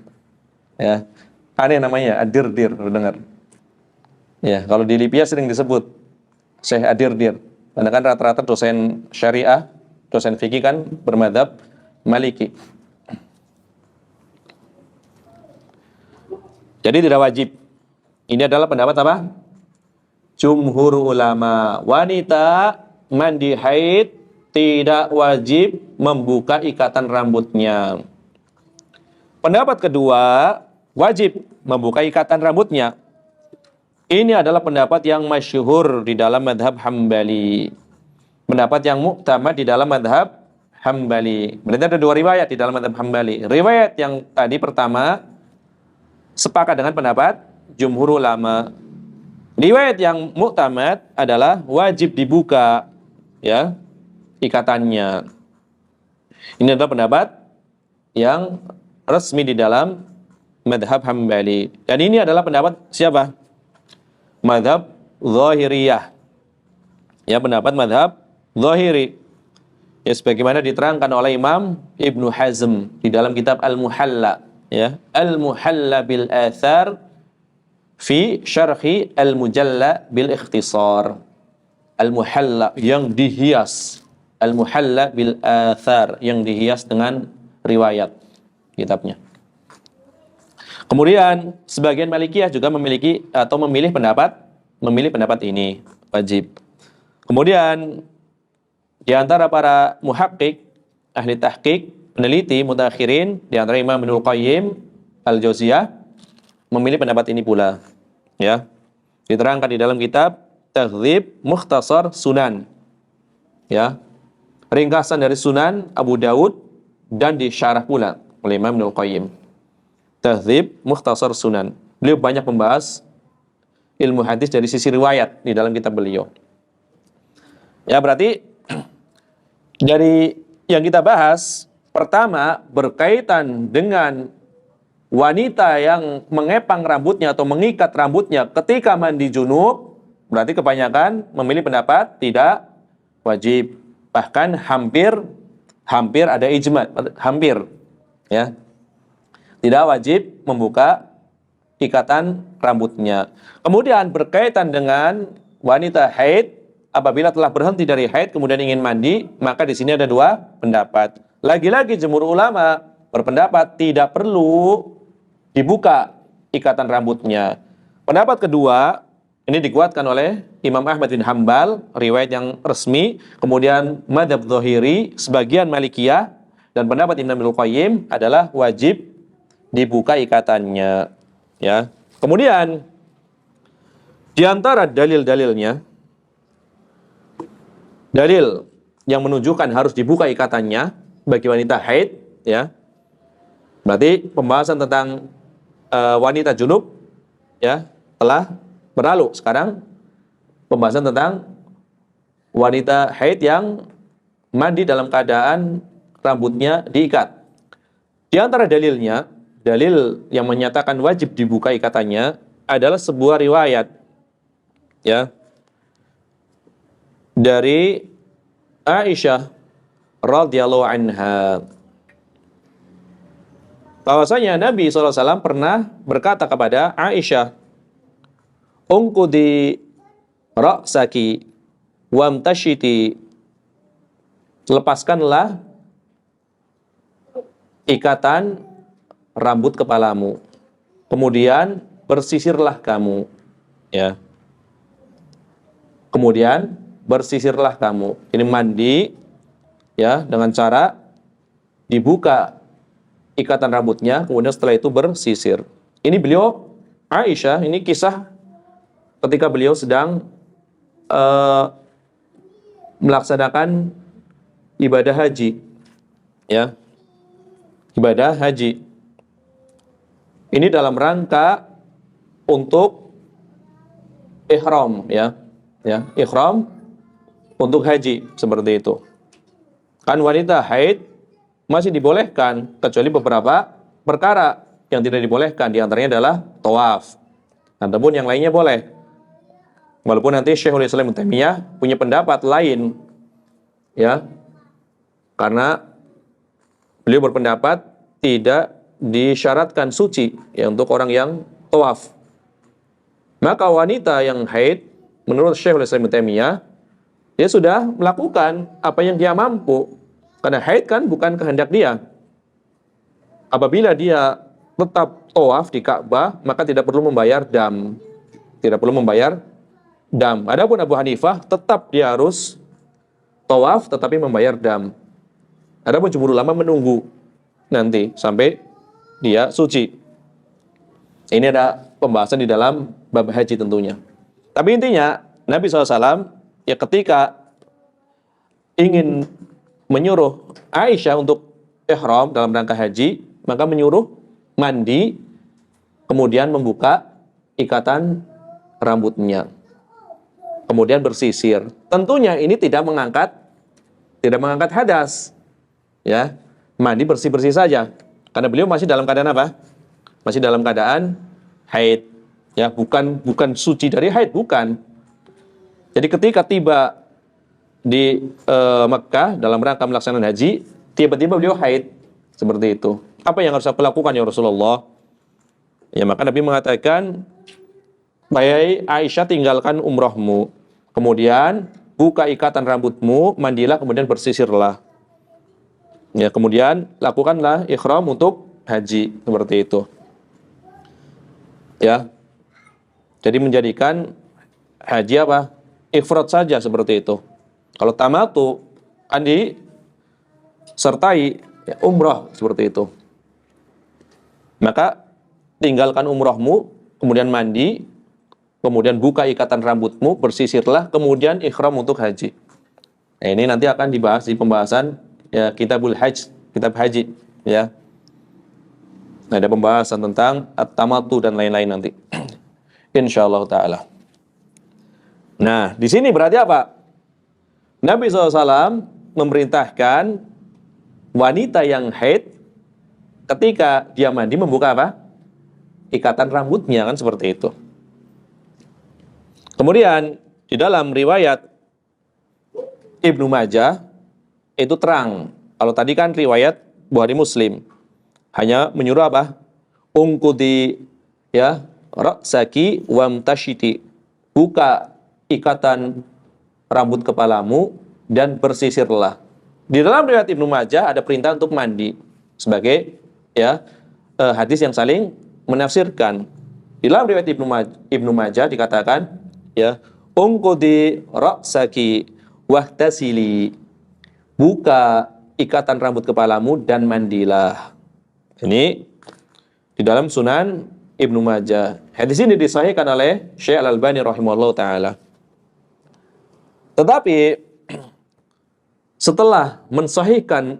Ya. Aneh namanya Ad-Dirdir, dengar. Ya, kalau di Libya sering disebut Syekh Ad-Dirdir. Karena kan rata-rata dosen syariah, dosen fikih kan bermadzhab Maliki. Jadi tidak wajib. Ini adalah pendapat apa? Jumhur ulama. Wanita mandi haid tidak wajib membuka ikatan rambutnya. Pendapat kedua, wajib membuka ikatan rambutnya. Ini adalah pendapat yang masyhur di dalam mazhab Hambali. Pendapat yang muktamad di dalam mazhab Hambali. Berarti ada dua riwayat di dalam madhab Hambali. Riwayat yang tadi pertama sepakat dengan pendapat jumhur ulama. Riwayat yang mu'tamad adalah wajib dibuka, ya, ikatannya. Ini adalah pendapat yang resmi di dalam madhab Hambali. Dan ini adalah pendapat siapa? Madhab Zahiriyah. Ya, pendapat madhab Zahiri. Ya, sebagaimana diterangkan oleh Imam Ibnu Hazm di dalam kitab Al-Muhalla. Ya, Al-Muhalla bil Athar fi syarhi Al-Mujalla bil Ikhtisar. Al-Muhalla yang dihias. Al-Muhalla bil Athar yang dihias dengan riwayat kitabnya. Kemudian sebagian Malikiyah juga memiliki atau memilih pendapat ini wajib. Kemudian di antara para muhakkik, ahli tahqiq, peneliti mutakhirin, di antara Imam Ibnul Qayyim Al-Jauziyah memilih pendapat ini pula. Ya. Diterangkan di dalam kitab Taghdzib Mukhtasar Sunan. Ya. Ringkasan dari Sunan Abu Dawud dan disyarah pula oleh Imam Ibnul Qayyim. Taghdzib Mukhtasar Sunan. Beliau banyak membahas ilmu hadis dari sisi riwayat di dalam kitab beliau. Ya, berarti dari yang kita bahas pertama berkaitan dengan wanita yang mengepang rambutnya atau mengikat rambutnya ketika mandi junub, berarti kebanyakan memilih pendapat tidak wajib. Bahkan hampir ada ijma, hampir, ya. Tidak wajib membuka ikatan rambutnya. Kemudian berkaitan dengan wanita haid, apabila telah berhenti dari haid kemudian ingin mandi, maka di sini ada dua pendapat. Lagi-lagi jumhur ulama berpendapat tidak perlu dibuka ikatan rambutnya. Pendapat kedua ini dikuatkan oleh Imam Ahmad bin Hambal, riwayat yang resmi, kemudian madhab Zahiri, sebagian Malikiyah, dan pendapat Imam Ibnul Qayyim adalah wajib dibuka ikatannya. Ya. Kemudian di antara dalil-dalilnya, dalil yang menunjukkan harus dibuka ikatannya bagi wanita haid, ya. Berarti pembahasan tentang wanita junub, ya, telah berlalu. Sekarang pembahasan tentang wanita haid yang mandi dalam keadaan rambutnya diikat. Di antara dalilnya, dalil yang menyatakan wajib dibuka ikatannya adalah sebuah riwayat, ya, dari Aisyah radhiyallahu anha, bahwasanya Nabi SAW pernah berkata kepada Aisyah, "Ungkudi ra'saki wamtashiti," lepaskanlah ikatan rambut kepalamu, kemudian bersisirlah kamu, ya. Kemudian bersisirlah kamu. Ini mandi, ya, dengan cara dibuka ikatan rambutnya, kemudian setelah itu bersisir. Ini beliau Aisyah, ini kisah ketika beliau sedang melaksanakan ibadah haji, ya, ibadah haji. Ini dalam rangka untuk ihram, ya, ihram untuk haji, seperti itu. Kan wanita haid masih dibolehkan kecuali beberapa perkara yang tidak dibolehkan, di antaranya adalah tawaf. Namun yang lainnya boleh. Walaupun nanti Syekhul Islam Ibnu Taimiyah punya pendapat lain, ya, karena beliau berpendapat tidak disyaratkan suci, ya, untuk orang yang tawaf. Maka wanita yang haid, menurut Syekhul Islam Ibnu Taimiyah, dia sudah melakukan apa yang dia mampu, karena haid kan bukan kehendak dia. Apabila dia tetap tawaf di Ka'bah, maka tidak perlu membayar dam. Tidak perlu membayar dam. Adapun Abu Hanifah tetap dia harus tawaf tetapi membayar dam. Adapun jumhur ulama menunggu nanti sampai dia suci. Ini ada pembahasan di dalam bab haji tentunya. Tapi intinya Nabi SAW, ya, ketika ingin menyuruh Aisyah untuk ihram dalam rangka haji, maka menyuruh mandi, kemudian membuka ikatan rambutnya, kemudian bersisir. Tentunya ini tidak mengangkat hadas, ya, mandi bersih-bersih saja, karena beliau masih dalam keadaan apa? Masih dalam keadaan haid, ya, bukan suci dari haid, bukan. Jadi ketika tiba di Mekah dalam rangka melaksanakan haji, tiba-tiba beliau haid seperti itu. Apa yang harus aku lakukan ya Rasulullah? Ya, maka Nabi mengatakan, "Baik Aisyah, tinggalkan umrohmu, kemudian buka ikatan rambutmu, mandilah, kemudian bersisirlah. Ya, kemudian lakukanlah ihram untuk haji," seperti itu. Ya. Jadi menjadikan haji apa? Ifrad saja seperti itu. Kalau tamatu kan disertai ya, umrah seperti itu. Maka tinggalkan umrahmu, kemudian mandi, kemudian buka ikatan rambutmu, bersisirlah, kemudian ikhram untuk haji. Nah, ini nanti akan dibahas di pembahasan ya kitabul hajj, kitab haji, ya. Nah, ada pembahasan tentang at-tamattu dan lain-lain nanti. Insyaallah taala. Nah, di sini berarti apa? Nabi SAW memerintahkan wanita yang haid ketika dia mandi membuka apa? Ikatan rambutnya, kan seperti itu. Kemudian di dalam riwayat Ibnu Majah itu terang. Kalau tadi kan riwayat Bukhari Muslim hanya menyuruh apa? Ungkudi ya ra'saki wamtashiti. Buka ikatan rambut kepalamu dan bersisirlah. Di dalam riwayat Ibnu Majah ada perintah untuk mandi sebagai ya hadis yang saling menafsirkan. Di dalam riwayat Ibnu Majah dikatakan ya ungkudi ra'saki wahtasili. Buka ikatan rambut kepalamu dan mandilah. Ini di dalam Sunan Ibnu Majah. Hadis ini disahihkan oleh Syekh Al-Albani rahimahullah taala. Tetapi setelah mensahihkan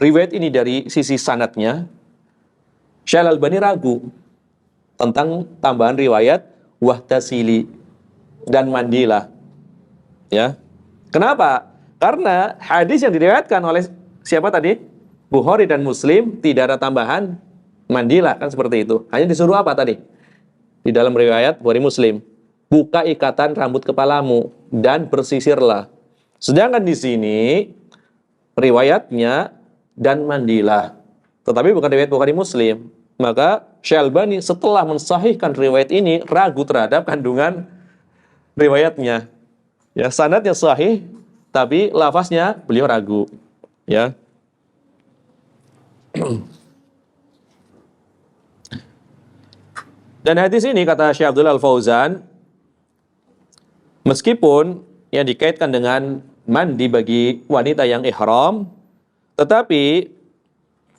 riwayat ini dari sisi sanadnya, Syekh Al-Albani ragu tentang tambahan riwayat wahtasili dan mandilah. Ya. Kenapa? Karena hadis yang diriwayatkan oleh siapa tadi? Bukhari dan Muslim tidak ada tambahan mandilah, kan seperti itu. Hanya disuruh apa tadi? Di dalam riwayat Bukhari Muslim, buka ikatan rambut kepalamu dan bersisirlah. Sedangkan di sini riwayatnya dan mandilah. Tetapi bukan riwayat Bukhari Muslim. Maka Syekh Albani setelah mensahihkan riwayat ini ragu terhadap kandungan riwayatnya. Ya, sanadnya sahih tapi lafaznya beliau ragu. Ya. Dan hadis ini kata Syekh Abdullah Al-Fauzan, meskipun yang dikaitkan dengan mandi bagi wanita yang ihram, tetapi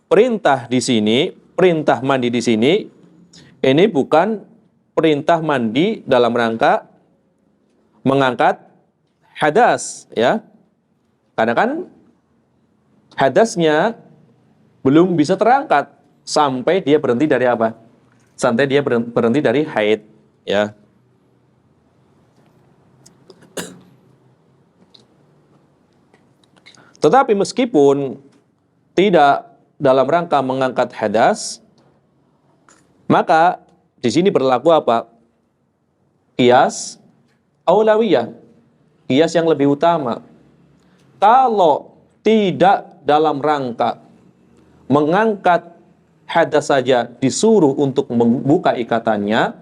perintah di sini, perintah mandi di sini, ini bukan perintah mandi dalam rangka mengangkat hadas, ya. Karena kan hadasnya belum bisa terangkat sampai dia berhenti dari apa? Sampai dia berhenti dari haid, ya. Tetapi meskipun tidak dalam rangka mengangkat hadas, maka di sini berlaku apa? Qiyas aulawiyah, qiyas yang lebih utama. Kalau tidak dalam rangka mengangkat hadas saja disuruh untuk membuka ikatannya,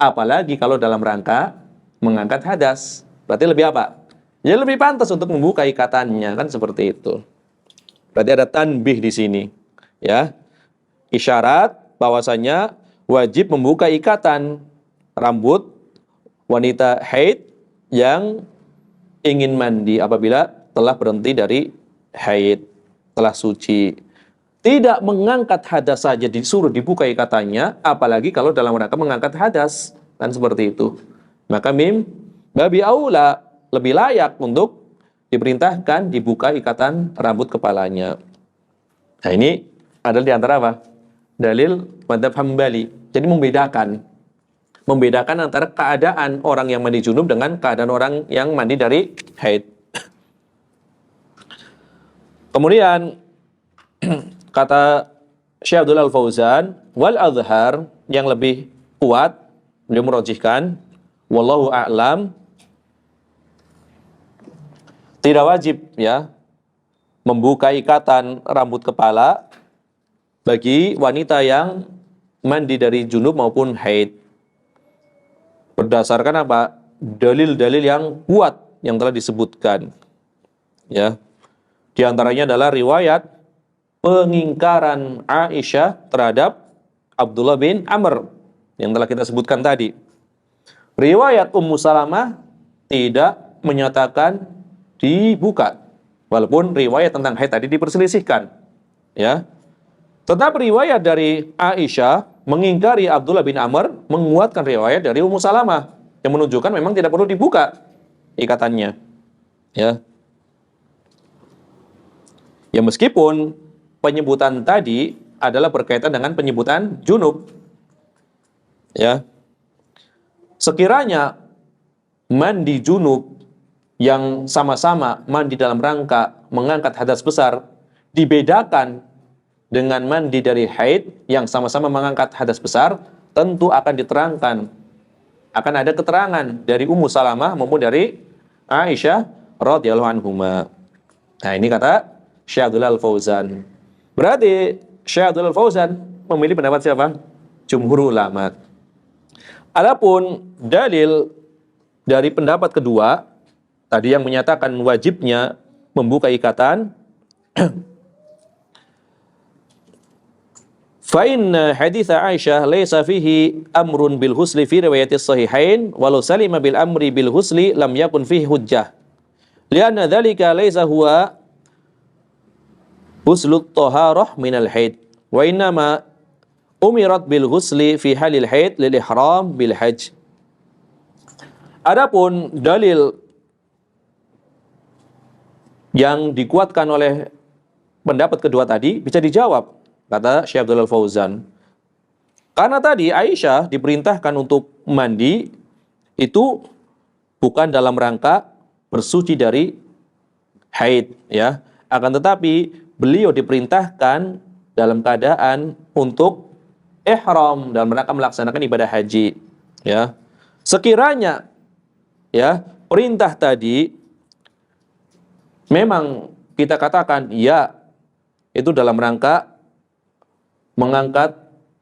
apalagi kalau dalam rangka mengangkat hadas, berarti lebih apa? Ya lebih pantas untuk membuka ikatannya, kan seperti itu. Berarti ada tanbih di sini, ya. Isyarat bahwasanya wajib membuka ikatan rambut wanita haid yang ingin mandi apabila telah berhenti dari haid, telah suci. Tidak mengangkat hadas saja disuruh dibuka ikatannya, apalagi kalau dalam rangka mengangkat hadas, kan seperti itu. Maka babi aula lebih layak untuk diperintahkan dibuka ikatan rambut kepalanya. Nah, ini adalah di antara apa? Dalil madzhab Hambali. Jadi membedakan antara keadaan orang yang mandi junub dengan keadaan orang yang mandi dari haid. Kemudian kata Syekh Abdul Al-Fauzan, wal azhar, yang lebih kuat, beliau merajihkan, wallahu a'lam, tidak wajib ya membuka ikatan rambut kepala bagi wanita yang mandi dari junub maupun haid. Berdasarkan apa? Dalil-dalil yang kuat yang telah disebutkan. Ya. Di antaranya adalah riwayat pengingkaran Aisyah terhadap Abdullah bin Amr yang telah kita sebutkan tadi. Riwayat Ummu Salamah tidak menyatakan dibuka, walaupun riwayat tentang haid tadi diperselisihkan. Ya. Tetap riwayat dari Aisyah mengingkari Abdullah bin Amr menguatkan riwayat dari Ummu Salamah yang menunjukkan memang tidak perlu dibuka ikatannya. Ya. Ya, meskipun penyebutan tadi adalah berkaitan dengan penyebutan junub. Ya. Sekiranya mandi junub yang sama-sama mandi dalam rangka mengangkat hadas besar dibedakan dengan mandi dari haid yang sama-sama mengangkat hadas besar, tentu akan diterangkan. Akan ada keterangan dari Ummu Salamah maupun dari Aisyah radhiyallahu anhuma. Nah, ini kata Syekh Abdul Al-Fauzan. Berarti Syekh Abdul Al-Fauzan memilih pendapat siapa? Jumhur ulama. Adapun dalil dari pendapat kedua tadi yang menyatakan wajibnya membuka ikatan, fa inna hadits Aisyah laisa fihi amrun bil husli fi riwayatis sahihain walau salima bil amri bil husli lam yakun fihi hujjah. Lianna dzalika laisa huwa huslut taharah minal haid wa innama umirat bil husli fi halil haid lil ihram bil hajj. Adapun dalil yang dikuatkan oleh pendapat kedua tadi bisa dijawab, kata Syekh Abdul Fauzan. Karena tadi Aisyah diperintahkan untuk mandi itu bukan dalam rangka bersuci dari haid, ya. Akan tetapi beliau diperintahkan dalam keadaan untuk ihram dalam rangka melaksanakan ibadah haji, ya. Sekiranya ya perintah tadi memang kita katakan ya itu dalam rangka mengangkat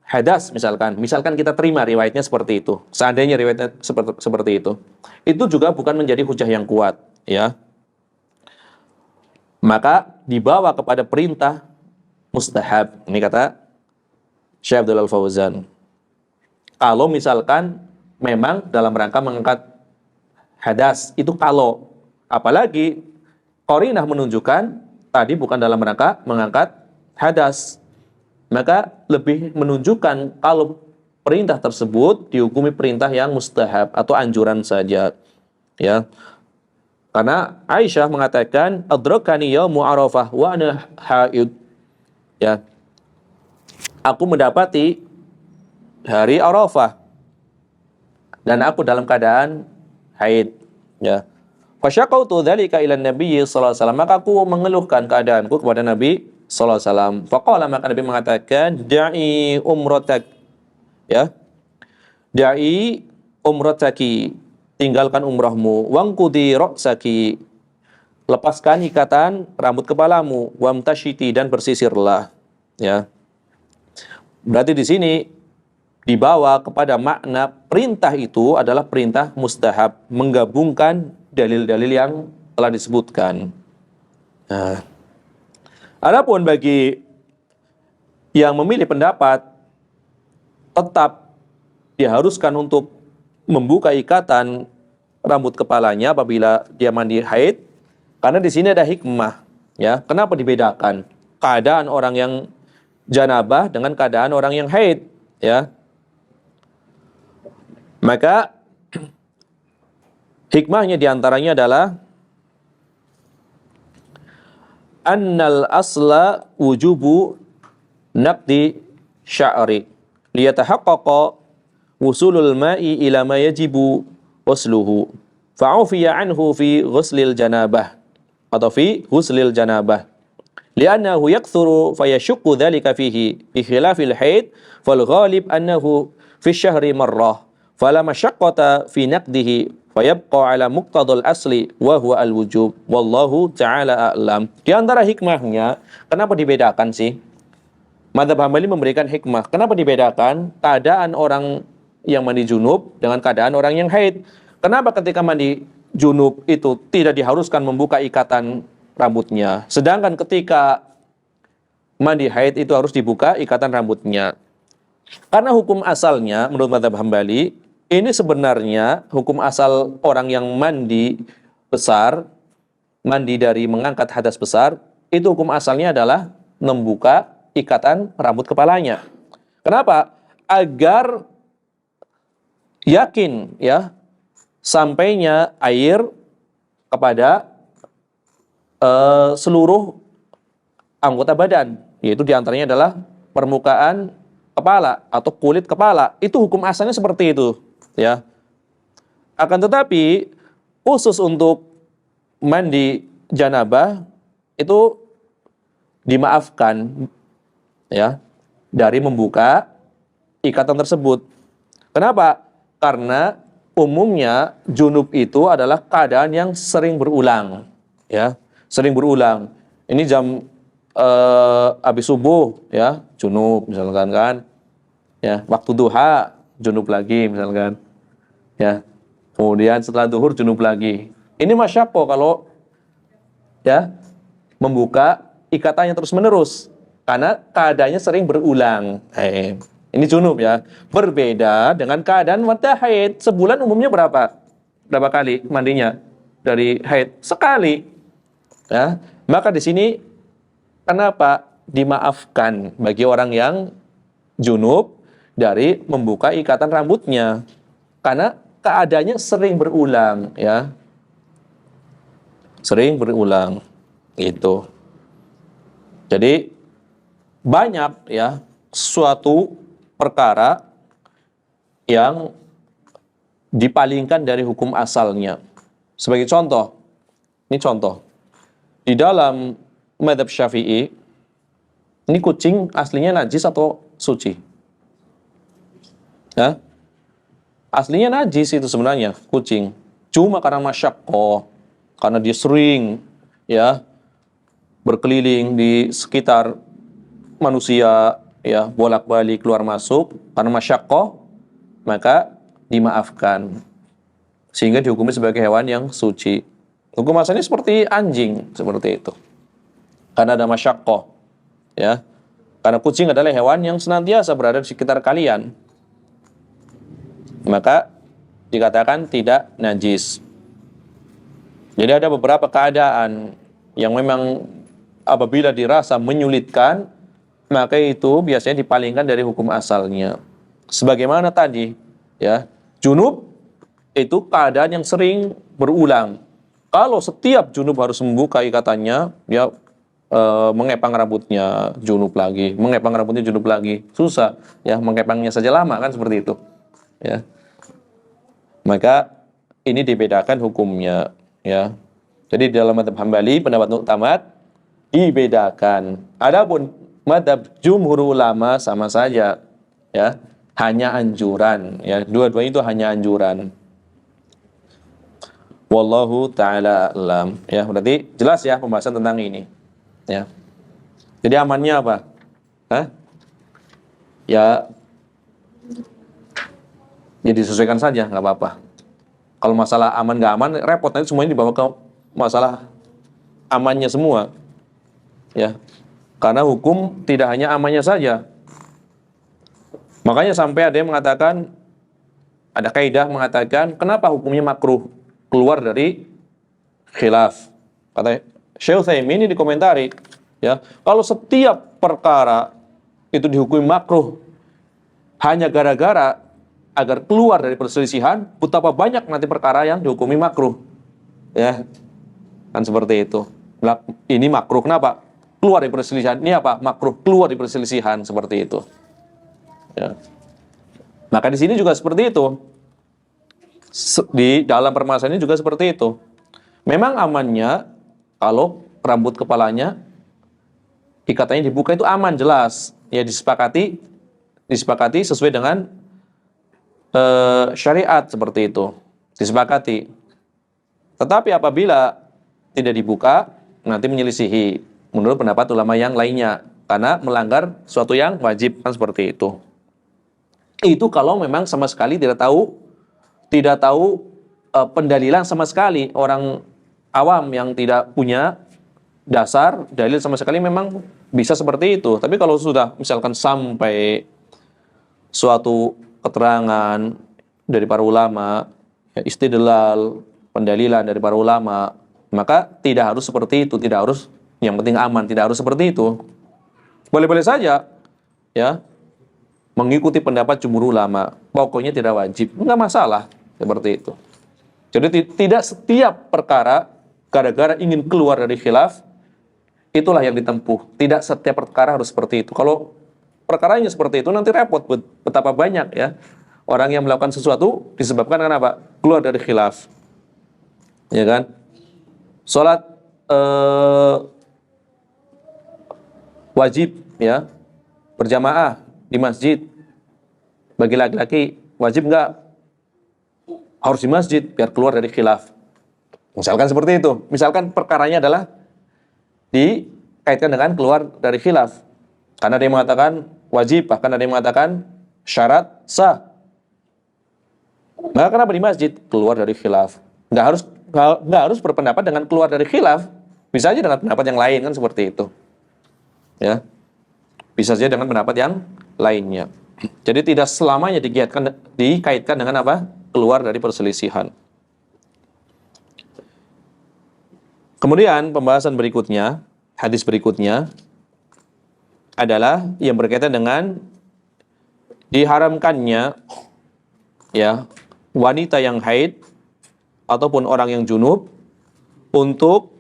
hadas, misalkan kita terima riwayatnya seperti itu, seandainya riwayatnya seperti itu juga bukan menjadi hujah yang kuat, ya. Maka dibawa kepada perintah mustahab. Ini kata Syekh Abdul Fauzan. Kalau misalkan memang dalam rangka mengangkat hadas, itu kalau, apalagi qarinah menunjukkan tadi bukan dalam rangka mengangkat hadas, maka lebih menunjukkan kalau perintah tersebut dihukumi perintah yang mustahab atau anjuran saja, ya. Karena Aisyah mengatakan adrakani yaumu Arafah wa ana haid, ya. Aku mendapati hari Arafah dan aku dalam keadaan haid, ya. Fasyaqautu dzalika ila Nabi sallallahu alaihi wasallam, maka aku mengeluhkan keadaanku kepada Nabi sallallahu alaihi wasallam. Faqala, maka Nabi mengatakan da'i umratak, ya. Da'i umrataki, tinggalkan umrahmu, wangkudi ra'saki, lepaskan ikatan rambut kepalamu, wamtashiti, dan bersisirlah, ya. Berarti di sini dibawa kepada makna perintah itu adalah perintah mustahab, menggabungkan dalil-dalil yang telah disebutkan. Nah, adapun bagi yang memilih pendapat tetap diharuskan untuk membuka ikatan rambut kepalanya apabila dia mandi haid, karena di sini ada hikmah, ya. Kenapa dibedakan keadaan orang yang janabah dengan keadaan orang yang haid, ya? Maka hikmahnya diantaranya adalah annal asla wujubu naqdi sya'ri liyatahaqqaqa wusulul ma'i ila ma yajibu wasluhu fa'ufiya anhu fi ghuslil janabah atau fi ghuslil janabah li'annahu yakthuru fayashukku dhalika fihi bi khilafil haid fal ghalib annahu fi syahri marrah fala masyaqqata fi naqdihi fayabqa ala muqtadal asli wa huwa al-wujub wallahu ta'ala a'lam. Di antara hikmahnya, kenapa dibedakan sih? Madzhab Hambali memberikan hikmah. Kenapa dibedakan keadaan orang yang mandi junub dengan keadaan orang yang haid? Kenapa ketika mandi junub itu tidak diharuskan membuka ikatan rambutnya, sedangkan ketika mandi haid itu harus dibuka ikatan rambutnya? Karena hukum asalnya menurut madzhab Hambali, ini sebenarnya hukum asal orang yang mandi besar, mandi dari mengangkat hadas besar, itu hukum asalnya adalah membuka ikatan rambut kepalanya. Kenapa? Agar yakin ya sampainya air kepada seluruh anggota badan, yaitu diantaranya adalah permukaan kepala atau kulit kepala. Itu hukum asalnya seperti itu. Ya, akan tetapi khusus untuk mandi janabah itu dimaafkan ya dari membuka ikatan tersebut. Kenapa? Karena umumnya junub itu adalah keadaan yang sering berulang, ya, sering berulang. Ini jam habis subuh ya junub misalkan kan, ya waktu duha junub lagi misalkan, ya kemudian setelah duhur junub lagi. Ini masyakko kalau ya membuka ikatannya terus menerus karena keadaannya sering berulang. Ini junub ya, berbeda dengan keadaan wanita haid. Sebulan umumnya berapa kali mandinya dari haid? Sekali ya. Maka di sini kenapa dimaafkan bagi orang yang junub dari membuka ikatan rambutnya? Karena keadaannya sering berulang ya. Sering berulang gitu. Jadi banyak ya suatu perkara yang dipalingkan dari hukum asalnya. Sebagai contoh, ini contoh. Di dalam mazhab Syafi'i, ini kucing aslinya najis atau suci? Ya, aslinya najis itu sebenarnya kucing. Cuma karena masyakkoh, karena dia sering ya berkeliling di sekitar manusia ya bolak-balik keluar masuk karena masyakkoh, maka dimaafkan sehingga dihukumi sebagai hewan yang suci. Hukum asalnya seperti anjing seperti itu. Karena ada masyakkoh ya. Karena kucing adalah hewan yang senantiasa berada di sekitar kalian, maka dikatakan tidak najis. Jadi ada beberapa keadaan yang memang apabila dirasa menyulitkan, maka itu biasanya dipalingkan dari hukum asalnya. Sebagaimana tadi, ya, junub itu keadaan yang sering berulang. Kalau setiap junub harus membuka ikatannya, ya mengepang rambutnya junub lagi, mengepang rambutnya junub lagi, susah. Ya, mengepangnya saja lama kan seperti itu. Ya, maka ini dibedakan hukumnya ya. Jadi dalam mazhab Hambali pendapat Mu'tamad dibedakan. Adapun mazhab jumhur ulama sama saja ya, hanya anjuran ya. Dua-duanya itu hanya anjuran. Wallahu taala alam ya. Berarti jelas ya pembahasan tentang ini ya. Jadi amannya apa? Hah? Ya disesuaikan saja, nggak apa-apa. Kalau masalah aman nggak aman, repot nanti semuanya dibawa ke masalah amannya semua, ya. Karena hukum tidak hanya amannya saja. Makanya sampai ada yang mengatakan, ada kaidah mengatakan, kenapa hukumnya makruh keluar dari khilaf? Kata Syekh Utsaimin ini dikomentari, ya. Kalau setiap perkara itu dihukumi makruh hanya gara-gara agar keluar dari perselisihan, betapa banyak nanti perkara yang dihukumi makruh. Ya. Kan seperti itu. Ini makruh, kenapa? Keluar dari perselisihan. Ini apa? Makruh, keluar dari perselisihan, seperti itu. Ya. Maka di sini juga seperti itu. Di dalam permasalahan ini juga seperti itu. Memang amannya kalau rambut kepalanya ikatannya dibuka itu aman, jelas. Ya disepakati sesuai dengan syariat, seperti itu. Disepakati. Tetapi apabila tidak dibuka, nanti menyelisihi menurut pendapat ulama yang lainnya, karena melanggar suatu yang wajib, kan seperti itu. Itu kalau memang sama sekali tidak tahu pendalilan sama sekali, orang awam yang tidak punya dasar dalil sama sekali memang bisa seperti itu. Tapi kalau sudah misalkan sampai suatu keterangan dari para ulama, ya, istidlal, pendalilan dari para ulama, maka tidak harus seperti itu, tidak harus, yang penting aman, tidak harus seperti itu. Boleh-boleh saja, ya, mengikuti pendapat jumhur ulama, pokoknya tidak wajib, enggak masalah, seperti itu. Jadi tidak setiap perkara gara-gara ingin keluar dari khilaf, itulah yang ditempuh. Tidak setiap perkara harus seperti itu. Kalau perkaranya seperti itu, nanti repot, betapa banyak, ya, orang yang melakukan sesuatu disebabkan kenapa? Keluar dari khilaf. Ya kan? Sholat wajib, ya, berjamaah di masjid bagi laki-laki wajib nggak? Harus di masjid biar keluar dari khilaf. Misalkan seperti itu. Misalkan perkaranya adalah dikaitkan dengan keluar dari khilaf. Karena ada yang mengatakan wajib, bahkan ada yang mengatakan syarat sah. Maka kenapa di masjid? Keluar dari khilaf. Nggak harus berpendapat dengan keluar dari khilaf. Bisa aja dengan pendapat yang lain, kan seperti itu. Ya, bisa saja dengan pendapat yang lainnya. Jadi tidak selamanya dikaitkan dengan apa? Keluar dari perselisihan. Kemudian pembahasan berikutnya, hadis berikutnya adalah yang berkaitan dengan diharamkannya, ya, wanita yang haid ataupun orang yang junub untuk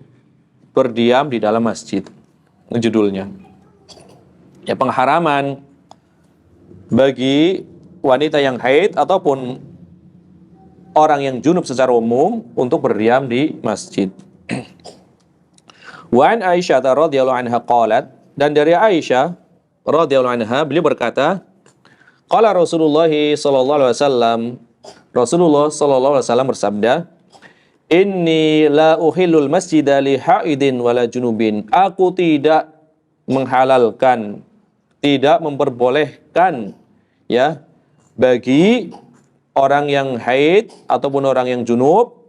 berdiam di dalam masjid. Judulnya. Ya, pengharaman bagi wanita yang haid ataupun orang yang junub secara umum untuk berdiam di masjid. Wa an Aisyah radhiyallahu anha qalat, dan dari Aisyah radhiyallahu anha beliau berkata, qala Rasulullah sallallahu alaihi wasallam, Rasulullah sallallahu alaihi wasallam bersabda, inni la uhillul masjida li haidin wala junubin. Aku tidak menghalalkan, tidak memperbolehkan, ya, bagi orang yang haid ataupun orang yang junub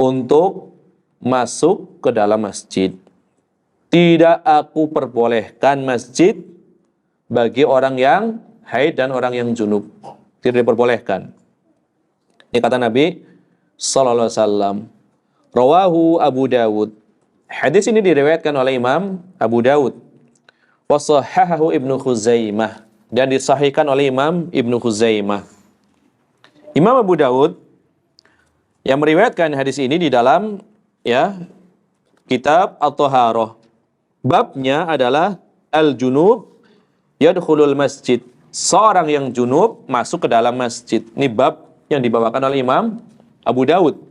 untuk masuk ke dalam masjid. Tidak aku perbolehkan masjid bagi orang yang haid dan orang yang junub. Tidak diperbolehkan. Ini kata Nabi sallallahu alaihi wasallam. Rawahu Abu Dawud. Hadis ini diriwayatkan oleh Imam Abu Dawud. Wa shahahahu Ibnu Khuzaimah, dan disahihkan oleh Imam Ibnu Khuzaimah. Imam Abu Dawud yang meriwayatkan hadis ini di dalam, ya, kitab At-Thaharah. Babnya adalah al-junub yadkhulul masjid. Seorang yang junub masuk ke dalam masjid. Ini bab yang dibawakan oleh Imam Abu Dawud.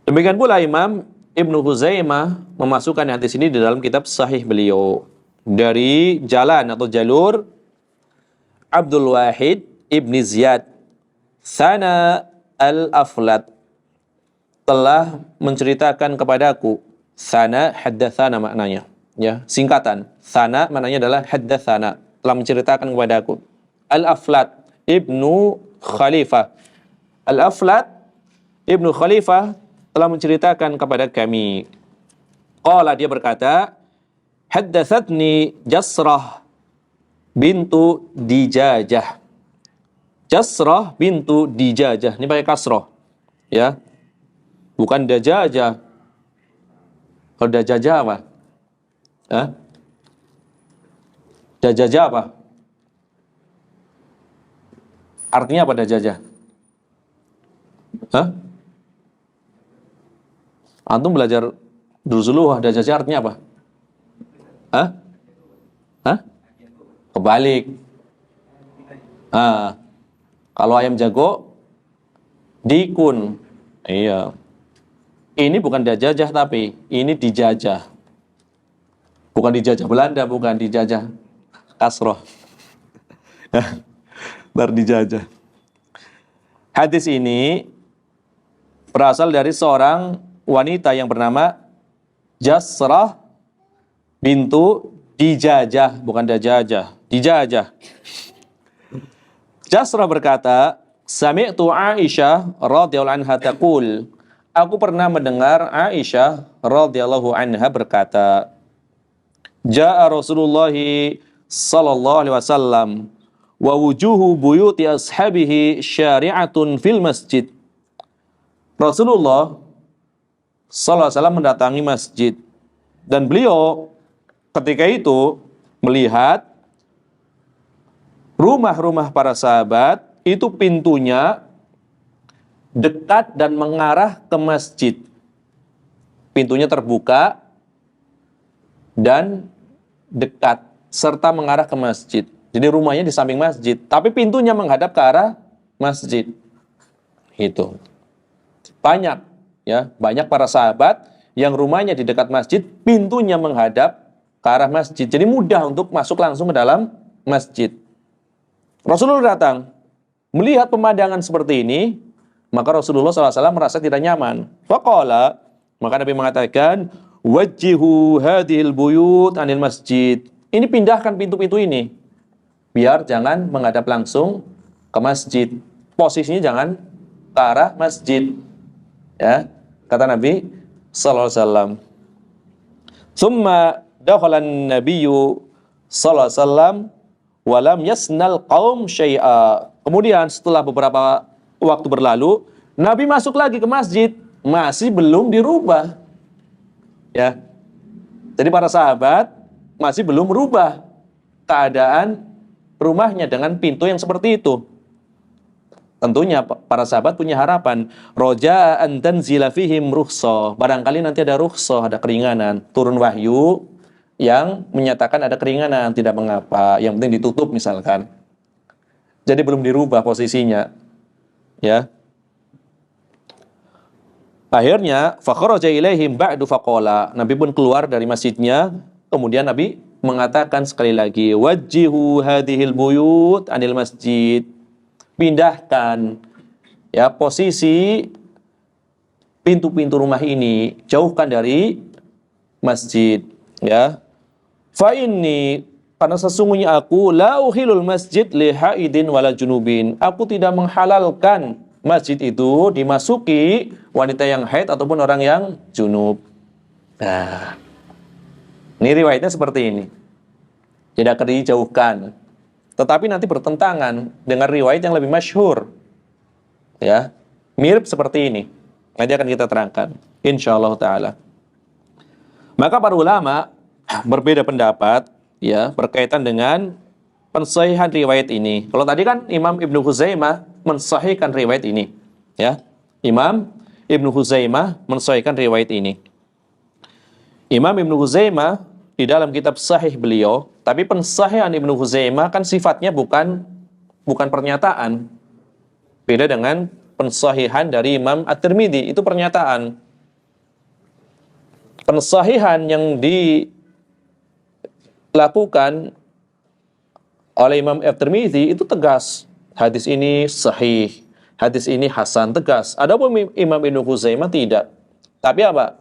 Demikian pula Imam Ibnu Khuzaimah memasukkan hadis ini di dalam kitab sahih beliau dari jalan atau jalur Abdul Wahid Ibni Ziyad Sana al-Aflat telah menceritakan kepadaku. Sana haddatsana maknanya, ya, singkatan. Sana maknanya adalah haddatsana, telah menceritakan kepadaku. Al-Aflat Ibnu Khalifah. Al-Aflat Ibnu Khalifah telah menceritakan kepada kami. Qala, dia berkata, haddatsatni Jasrah bintu Dijajah. Jasrah bintu Dijajah. Ini pakai kasroh, ya, bukan Dajajah. Kalau Dajajah apa? Hah? Dajajah apa? Artinya apa Dajajah? Hah? Antum belajar Druzuluh dajajah artinya apa? Hah? Hah? Kebalik. Ah, kalau ayam jago dikun. Iya. Ini bukan dajajah tapi ini dijajah. Bukan dijajah Belanda, bukan dijajah Kasroh. Ntar dijajah. Hadis ini berasal dari seorang wanita yang bernama Jasrah bintu Dijajah, bukan Dajajah, Dijajah. Jasrah berkata, Sami'tu Aisyah radhiyallahu anha taqul, aku pernah mendengar Aisyah radhiyallahu anha berkata, Ja'a Rasulullah sallallahu alaihi wasallam wa wujuhu buyuti ashabihi syari'atun fil masjid. Rasulullah sallallahu alaihi wasallam mendatangi masjid dan beliau ketika itu melihat rumah-rumah para sahabat itu pintunya dekat dan mengarah ke masjid. Pintunya terbuka dan dekat serta mengarah ke masjid. Jadi rumahnya di samping masjid, tapi pintunya menghadap ke arah masjid. Itu. Banyak banyak para sahabat yang rumahnya di dekat masjid, pintunya menghadap ke arah masjid. Jadi mudah untuk masuk langsung ke dalam masjid. Rasulullah datang, melihat pemandangan seperti ini, maka Rasulullah SAW merasa tidak nyaman. Faqala, maka Nabi mengatakan, wajjihu hadhil buyut anil masjid. Ini pindahkan pintu-pintu ini, biar jangan menghadap langsung ke masjid. Posisinya jangan ke arah masjid. Ya, kata Nabi sallallahu alaihi wasallam. Summa dakhala an-nabiyyu sallallahu alaihi wasallam wa lam yasnal qaum syai'a. Kemudian setelah beberapa waktu berlalu, Nabi masuk lagi ke masjid, masih belum dirubah. Ya. Jadi para sahabat masih belum merubah keadaan rumahnya dengan pintu yang seperti itu. Tentunya para sahabat punya harapan, roja'an tanzila fihim rukhsah. Barangkali nanti ada rukhsah, ada keringanan, turun wahyu yang menyatakan ada keringanan, tidak mengapa, yang penting ditutup misalkan. Jadi belum dirubah posisinya. Ya. Akhirnya fakharaja ilaihim ba'du faqala. Nabi pun keluar dari masjidnya, kemudian Nabi mengatakan sekali lagi, wajjihu hadhil buyut anil masjid. Pindahkan posisi pintu-pintu rumah ini, jauhkan dari masjid, ya. Fa inni, karena sesungguhnya aku la uhilul masjid li haidin wala junubin. Aku tidak menghalalkan masjid itu dimasuki wanita yang haid ataupun orang yang junub. Nah, ini riwayatnya seperti ini. Tidak dijauhkan. Tetapi nanti bertentangan dengan riwayat yang lebih masyhur. Ya, mirip seperti ini. Nanti akan kita terangkan, insyaallah taala. Maka para ulama berbeda pendapat berkaitan dengan pensahihan riwayat ini. Kalau tadi kan Imam Ibnu Huzaimah mensahihkan riwayat ini, ya. Imam Ibnu Huzaimah mensahihkan riwayat ini. Imam Ibnu Huzaimah di dalam kitab sahih beliau, tapi pensahihan Ibnu Huzaimah kan sifatnya bukan pernyataan. Beda dengan pensahihan dari Imam At-Tirmidzi, itu pernyataan. Pensahihan yang dilakukan oleh Imam At-Tirmidzi itu tegas. Hadis ini sahih, hadis ini hasan, tegas. Adapun Imam Ibnu Huzaimah tidak. Tapi apa?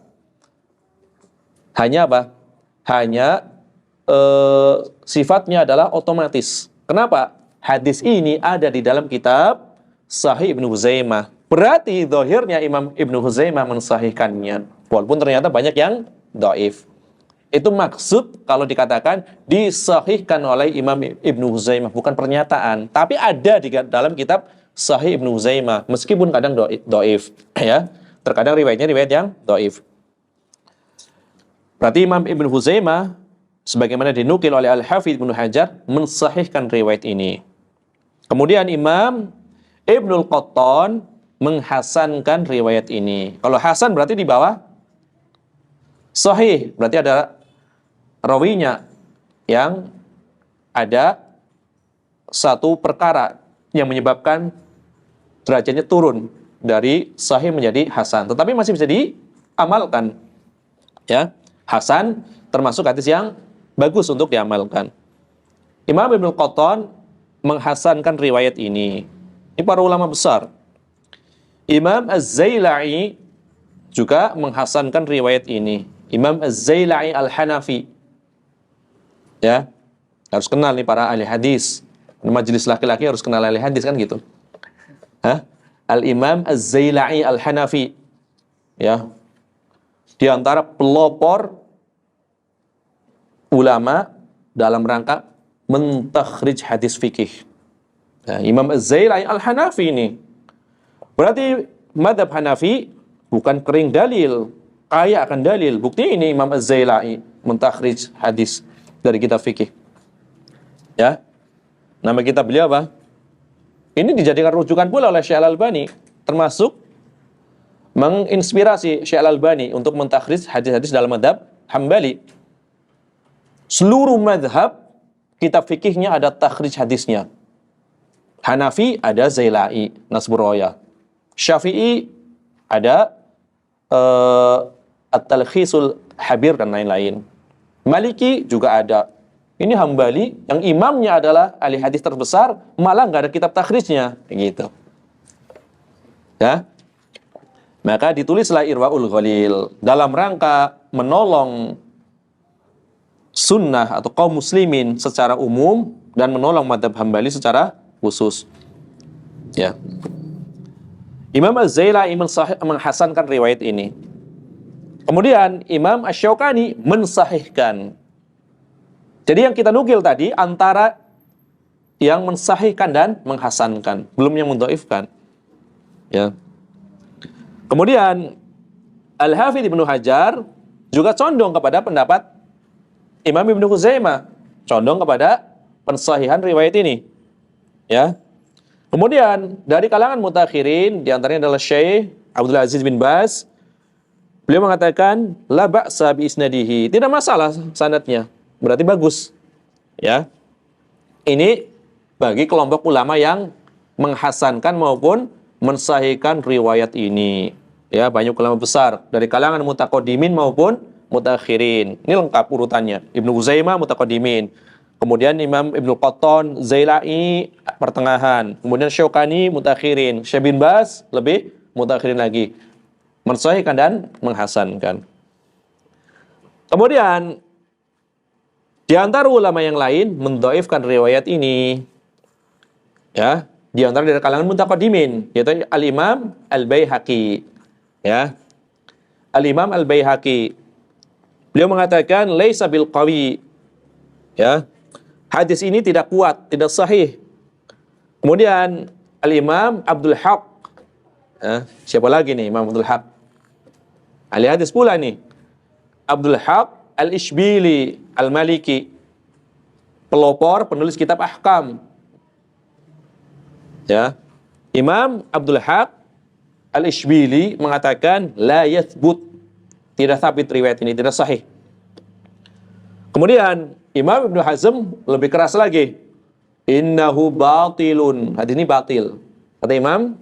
Hanya sifatnya adalah otomatis. Kenapa? Hadis ini ada di dalam kitab Sahih Ibnu Huzaimah. Berarti zahirnya Imam Ibnu Huzaimah mensahihkannya. Walaupun ternyata banyak yang dhaif. Itu maksud kalau dikatakan disahihkan oleh Imam Ibnu Huzaimah, bukan pernyataan, tapi ada di dalam kitab Sahih Ibnu Huzaimah, meskipun kadang dhaif, ya. Terkadang riwayatnya riwayat yang dhaif. Berarti Imam Ibnu Huzaimah sebagaimana dinukil oleh Al-Hafidz Ibnu Hajar mensahihkan riwayat ini. Kemudian Imam Ibnul Qattan menghasankan riwayat ini. Kalau hasan berarti di bawah Sahih berarti ada rawinya yang ada satu perkara yang menyebabkan derajatnya turun dari sahih menjadi hasan, tetapi masih bisa diamalkan. Ya, hasan termasuk hadis yang bagus untuk diamalkan. Imam Ibnu Qattan menghasankan riwayat ini. Ini para ulama besar. Imam Az-Zailai juga menghasankan riwayat ini. Imam Az-Zailai Al-Hanafi. Ya, harus kenal nih para ahli hadis. Majelis laki-laki harus kenal ahli hadis kan gitu. Al-Imam Az-Zailai Al-Hanafi. Ya. Di antara pelopor ulama dalam rangka mentakhrij hadis fikih. Nah, Imam Az-Zailai Al-Hanafi ini. Berarti madhab Hanafi bukan kering dalil, kaya akan dalil. Bukti ini Imam Az-Zailai mentakhrij hadis dari kitab fikih. Ya. Nama kitab beliau apa? Ini dijadikan rujukan pula oleh Syekh Al-Albani, termasuk menginspirasi Syekh Al-Albani untuk mentakhrij hadis-hadis dalam madhab Hambali. Seluruh madhab kitab fikihnya ada takhrij hadisnya. Hanafi ada Zailai, Nasburoya. Syafi'i ada At-Talkhisul Habir dan lain-lain. Maliki juga ada. Ini Hambali yang imamnya adalah ahli hadis terbesar, malah nggak ada kitab takhrijnya, gitu. Ya, maka ditulislah Irwaul Ghalil dalam rangka menolong sunnah atau kaum muslimin secara umum dan menolong madhab Hambali secara khusus. Ya, Imam Az-Zailai menghasankan riwayat ini. Kemudian Imam Asy-Syaukani mensahihkan. Jadi yang kita nukil tadi antara yang mensahihkan dan menghasankan, belum yang mendhaifkan. Ya. Kemudian Al-Hafidz Ibnu Hajar juga condong kepada pendapat Imam Ibnu Khuzaimah, condong kepada pensahihan riwayat ini. Ya. Kemudian dari kalangan mutakhirin di antaranya adalah Syekh Abdul Aziz bin Baz. Beliau mengatakan la ba'sa bi isnadihi, tidak masalah sanadnya. Berarti bagus. Ya. Ini bagi kelompok ulama yang menghasankan maupun mensahihkan riwayat ini. Ya, banyak ulama besar dari kalangan mutaqaddimin maupun mutakhirin. Ini lengkap urutannya. Ibnu Uzaimah mutaqaddimin. Kemudian Imam Ibnu Qattan, Zailai pertengahan. Kemudian Syaukani mutakhirin. Syekh bin Baz lebih mutakhirin lagi. Mensahihkan dan menghasankan. Kemudian di antara ulama yang lain mendhaifkan riwayat ini. Ya, di antara dari kalangan mutaqaddimin yaitu Al-Imam Al-Baihaqi. Ya. Al-Imam Al-Baihaqi. Beliau mengatakan laisa bil qawi. Ya. Hadis ini tidak kuat, tidak sahih. Kemudian Al-Imam Abdul Haq. Ya, siapa lagi nih Imam Abdul Haq? Ahli hadis pula nih. Abdul Haq Al-Ishbili Al-Maliki, pelopor penulis kitab Ahkam. Ya. Imam Abdul Haq Al-Ishbili mengatakan la yathbut, tidak sabit riwayat ini, tidak sahih. Kemudian Imam Ibnu Hazm lebih keras lagi. Innahu batilun, hadis ini batil, kata Imam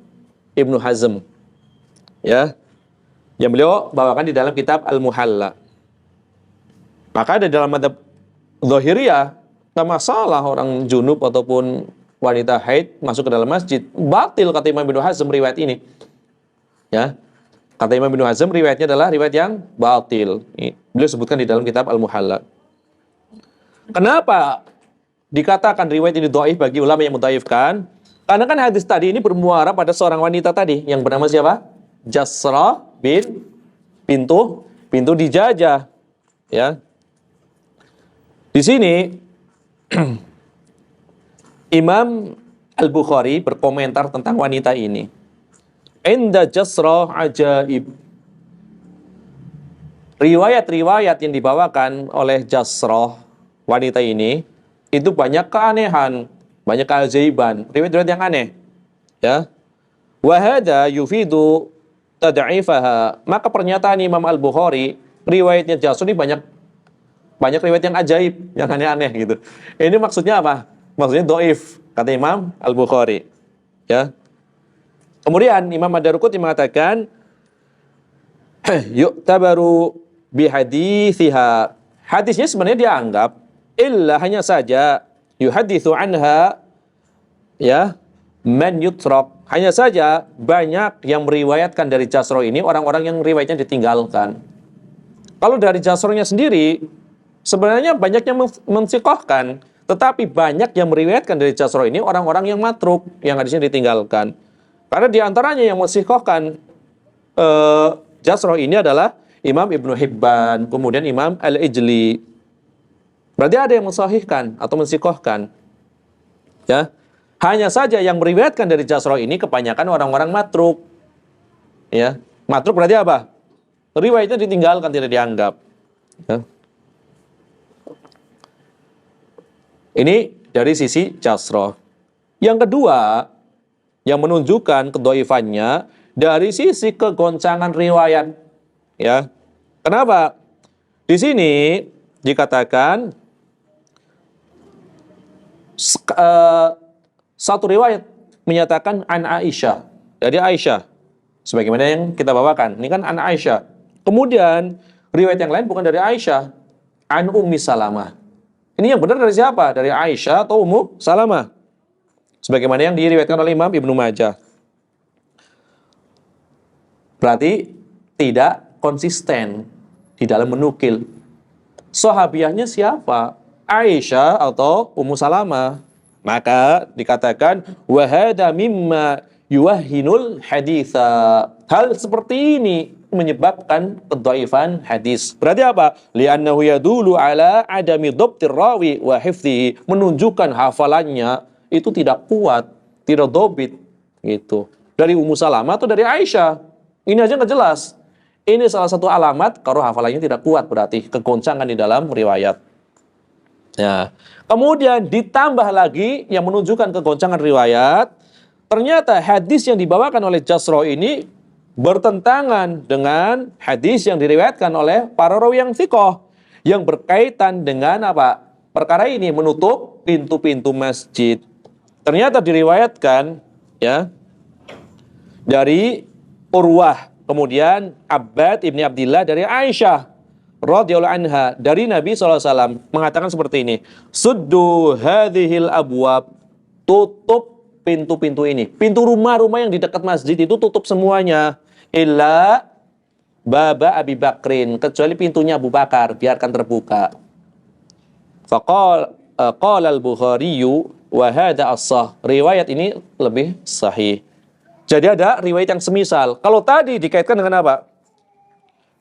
Ibnu Hazm. Ya. Yang beliau bawakan di dalam kitab Al-Muhalla. Maka ada dalam madhab Zahiriyah, tak masalah orang junub ataupun wanita haid masuk ke dalam masjid. Batil kata Imam Ibnu Hazm riwayat ini. Ya. Kata Imam Ibnu Hazm riwayatnya adalah riwayat yang batil. Beliau sebutkan di dalam kitab Al-Muhalla. Kenapa dikatakan riwayat ini dhaif bagi ulama yang mendhaifkan? Karena kan hadis tadi ini bermuara pada seorang wanita tadi yang bernama siapa? Jasrah bin pintu dijajah. Ya. Di sini Imam Al-Bukhari berkomentar tentang wanita ini. Inda Jasrah ajaib. Riwayat-riwayat yang dibawakan oleh Jasrah wanita ini itu banyak keanehan, banyak keajaiban, riwayat-riwayat yang aneh. Ya. Wa hadza yufidu tad'ifaha. Maka pernyataan Imam Al-Bukhari riwayatnya Jasr ini banyak riwayat yang ajaib, yang aneh-aneh gitu. Ini maksudnya apa? Maksudnya doif, kata Imam Al-Bukhari. Ya. Kemudian Imam Ad-Darqutni mengatakan, yuk tabaru bihadithiha. Hadisnya sebenarnya dianggap illa hanya saja yuhaditsu anha ya man yutrak. Hanya saja banyak yang meriwayatkan dari Jasro ini orang-orang yang riwayatnya ditinggalkan. Kalau dari Jasronya sendiri sebenarnya banyak yang mensikohkan, tetapi banyak yang meriwayatkan dari Jasro ini orang-orang yang matruk, yang hadisnya ditinggalkan. Karena diantaranya yang mensikohkan Jasro ini adalah Imam Ibnu Hibban, kemudian Imam Al-Ijli. Berarti ada yang mensahihkan atau mensikohkan. Ya. Hanya saja yang meriwayatkan dari Jasro ini kebanyakan orang-orang matruk. Ya. Matruk berarti apa? Riwayatnya ditinggalkan, tidak dianggap. Ya. Ini dari sisi Jasro. Yang kedua, yang menunjukkan kedhaifannya dari sisi kegoncangan riwayat. Ya. Kenapa? Di sini dikatakan satu riwayat menyatakan an Aisyah, dari Aisyah. Sebagaimana yang kita bawakan. Ini kan an Aisyah. Kemudian riwayat yang lain bukan dari Aisyah, an Ummi Salamah. Ini yang benar dari siapa? Dari Aisyah atau Ummu Salamah? Sebagaimana yang diriwayatkan oleh Imam Ibnu Majah. Berarti tidak konsisten di dalam menukil. Sahabiahnya siapa? Aisyah atau Ummu Salamah. Maka dikatakan wa hadza mimma yuwahhinul haditsa. Hal seperti ini menyebabkan kedhaifan hadis. Berarti apa? Li'annahu yadulu ala adami dhabtir rawi wa hifdhihi, menunjukkan hafalannya itu tidak kuat, tidak dhabit gitu. Dari Ummu Salamah atau dari Aisyah? Ini aja nggak jelas. Ini salah satu alamat kalau hafalannya tidak kuat, berarti kegoncangan di dalam riwayat. Ya. Kemudian ditambah lagi yang menunjukkan kegoncangan riwayat, ternyata hadis yang dibawakan oleh Jasro ini bertentangan dengan hadis yang diriwayatkan oleh para rawi yang thiqah, yang berkaitan dengan apa? Perkara ini menutup pintu-pintu masjid. Ternyata diriwayatkan ya dari Urwah, kemudian Abbad ibni Abdillah dari Aisyah radhiyallahu anha dari Nabi SAW mengatakan seperti ini, suddu hadhil abwab, tutup pintu-pintu ini, pintu rumah-rumah yang di dekat masjid itu tutup semuanya, illa baba Abi Bakrin, kecuali pintunya Abu Bakar biarkan terbuka. Qala al-Bukhari wa hadha as-sah, riwayat ini lebih sahih. Jadi ada riwayat yang semisal. Kalau tadi dikaitkan dengan apa?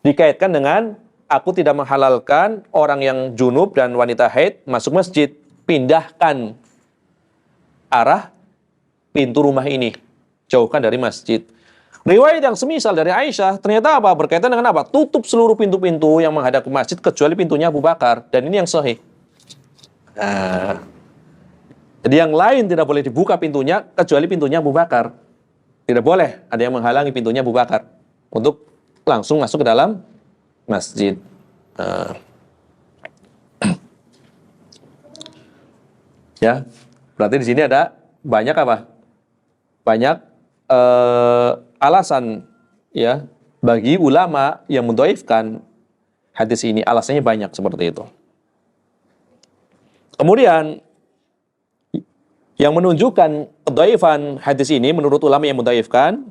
Dikaitkan dengan aku tidak menghalalkan orang yang junub dan wanita haid masuk masjid. Pindahkan arah pintu rumah ini. Jauhkan dari masjid. Riwayat yang semisal dari Aisyah ternyata apa? Berkaitan dengan apa? Tutup seluruh pintu-pintu yang menghadap ke masjid kecuali pintunya Abu Bakar. Dan ini yang sahih. Nah, jadi yang lain tidak boleh dibuka pintunya kecuali pintunya Abu Bakar. Tidak boleh ada yang menghalangi pintunya Abu Bakar untuk langsung masuk ke dalam masjid. Ya, berarti di sini ada banyak apa? Banyak alasan ya bagi ulama yang mendhaifkan hadis ini. Alasannya banyak seperti itu. Kemudian yang menunjukkan kedhaifan hadis ini menurut ulama yang mendhaifkan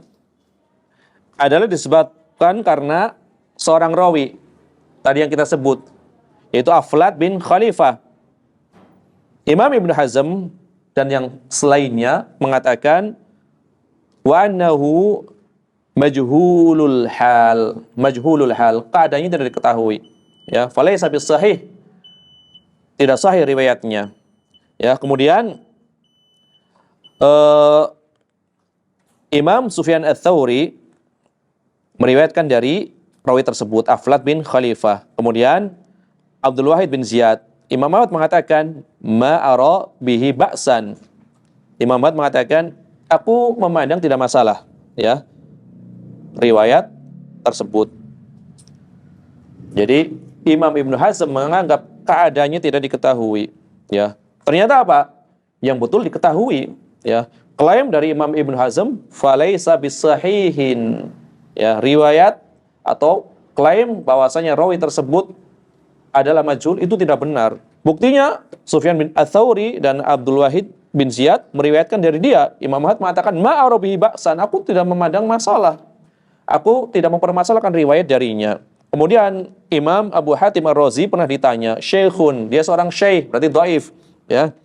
adalah disebabkan karena seorang rawi tadi yang kita sebut, yaitu Aflat bin Khalifah. Imam Ibnu Hazm dan yang selainnya mengatakan wa annahu majhulul hal, keadaannya tidak diketahui. Ya, falaysa bisahih, tidak sahih riwayatnya. Ya, kemudian Imam Sufyan Ats-Tsauri meriwayatkan dari rawi tersebut Aflat bin Khalifah. Kemudian Abdul Wahid bin Ziyad. Imam Ahmad mengatakan ma'ara bihi ba'san. Imam Ahmad mengatakan aku memandang tidak masalah ya riwayat tersebut. Jadi Imam Ibnu Hazm menganggap keadaannya tidak diketahui, ya. Ternyata apa? Yang betul diketahui, ya. Klaim dari Imam Ibnu Hazm falaisa bisahihin, ya, riwayat atau klaim bahwasanya rawi tersebut adalah majhul itu tidak benar. Buktinya Sufyan bin Ats-Tsauri dan Abdul Wahid bin Ziyad meriwayatkan dari dia. Imam Ahmad mengatakan ma'arabihi ba'san, aku tidak memandang masalah. Aku tidak mempermasalahkan riwayat darinya. Kemudian Imam Abu Hatim Ar-Razi pernah ditanya, syekhun, dia seorang syekh, berarti dhaif, ya.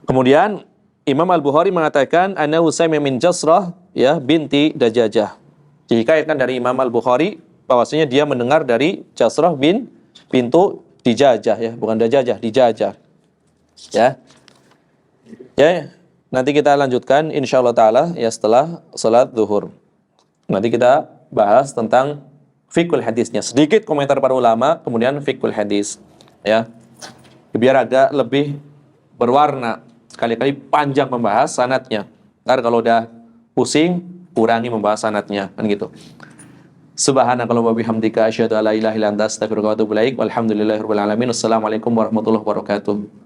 Kemudian Imam Al-Bukhari mengatakan ana Usaimah min Jasrah, ya, binti Dajajah. Dikatakan dari Imam Al-Bukhari bahwasanya dia mendengar dari Jasrah pintu Dijajah, ya, bukan Dajajah, Dijajah. Ya. Ya, nanti kita lanjutkan insyaallah taala ya setelah salat zuhur. Nanti kita bahas tentang fiqhul hadisnya. Sedikit komentar para ulama, kemudian fiqhul hadis, ya. Biar agak lebih berwarna. Sekali-kali panjang membahas sanadnya. Ntar kalau udah pusing, kurangi membahas sanadnya, kan gitu. Subhanakallahumma wa bihamdika asyhadu an la ilaha illa anta astaghfiruka wa atubu ilaik. Walhamdulillahirabbil alamin. Assalamualaikum warahmatullahi wabarakatuh.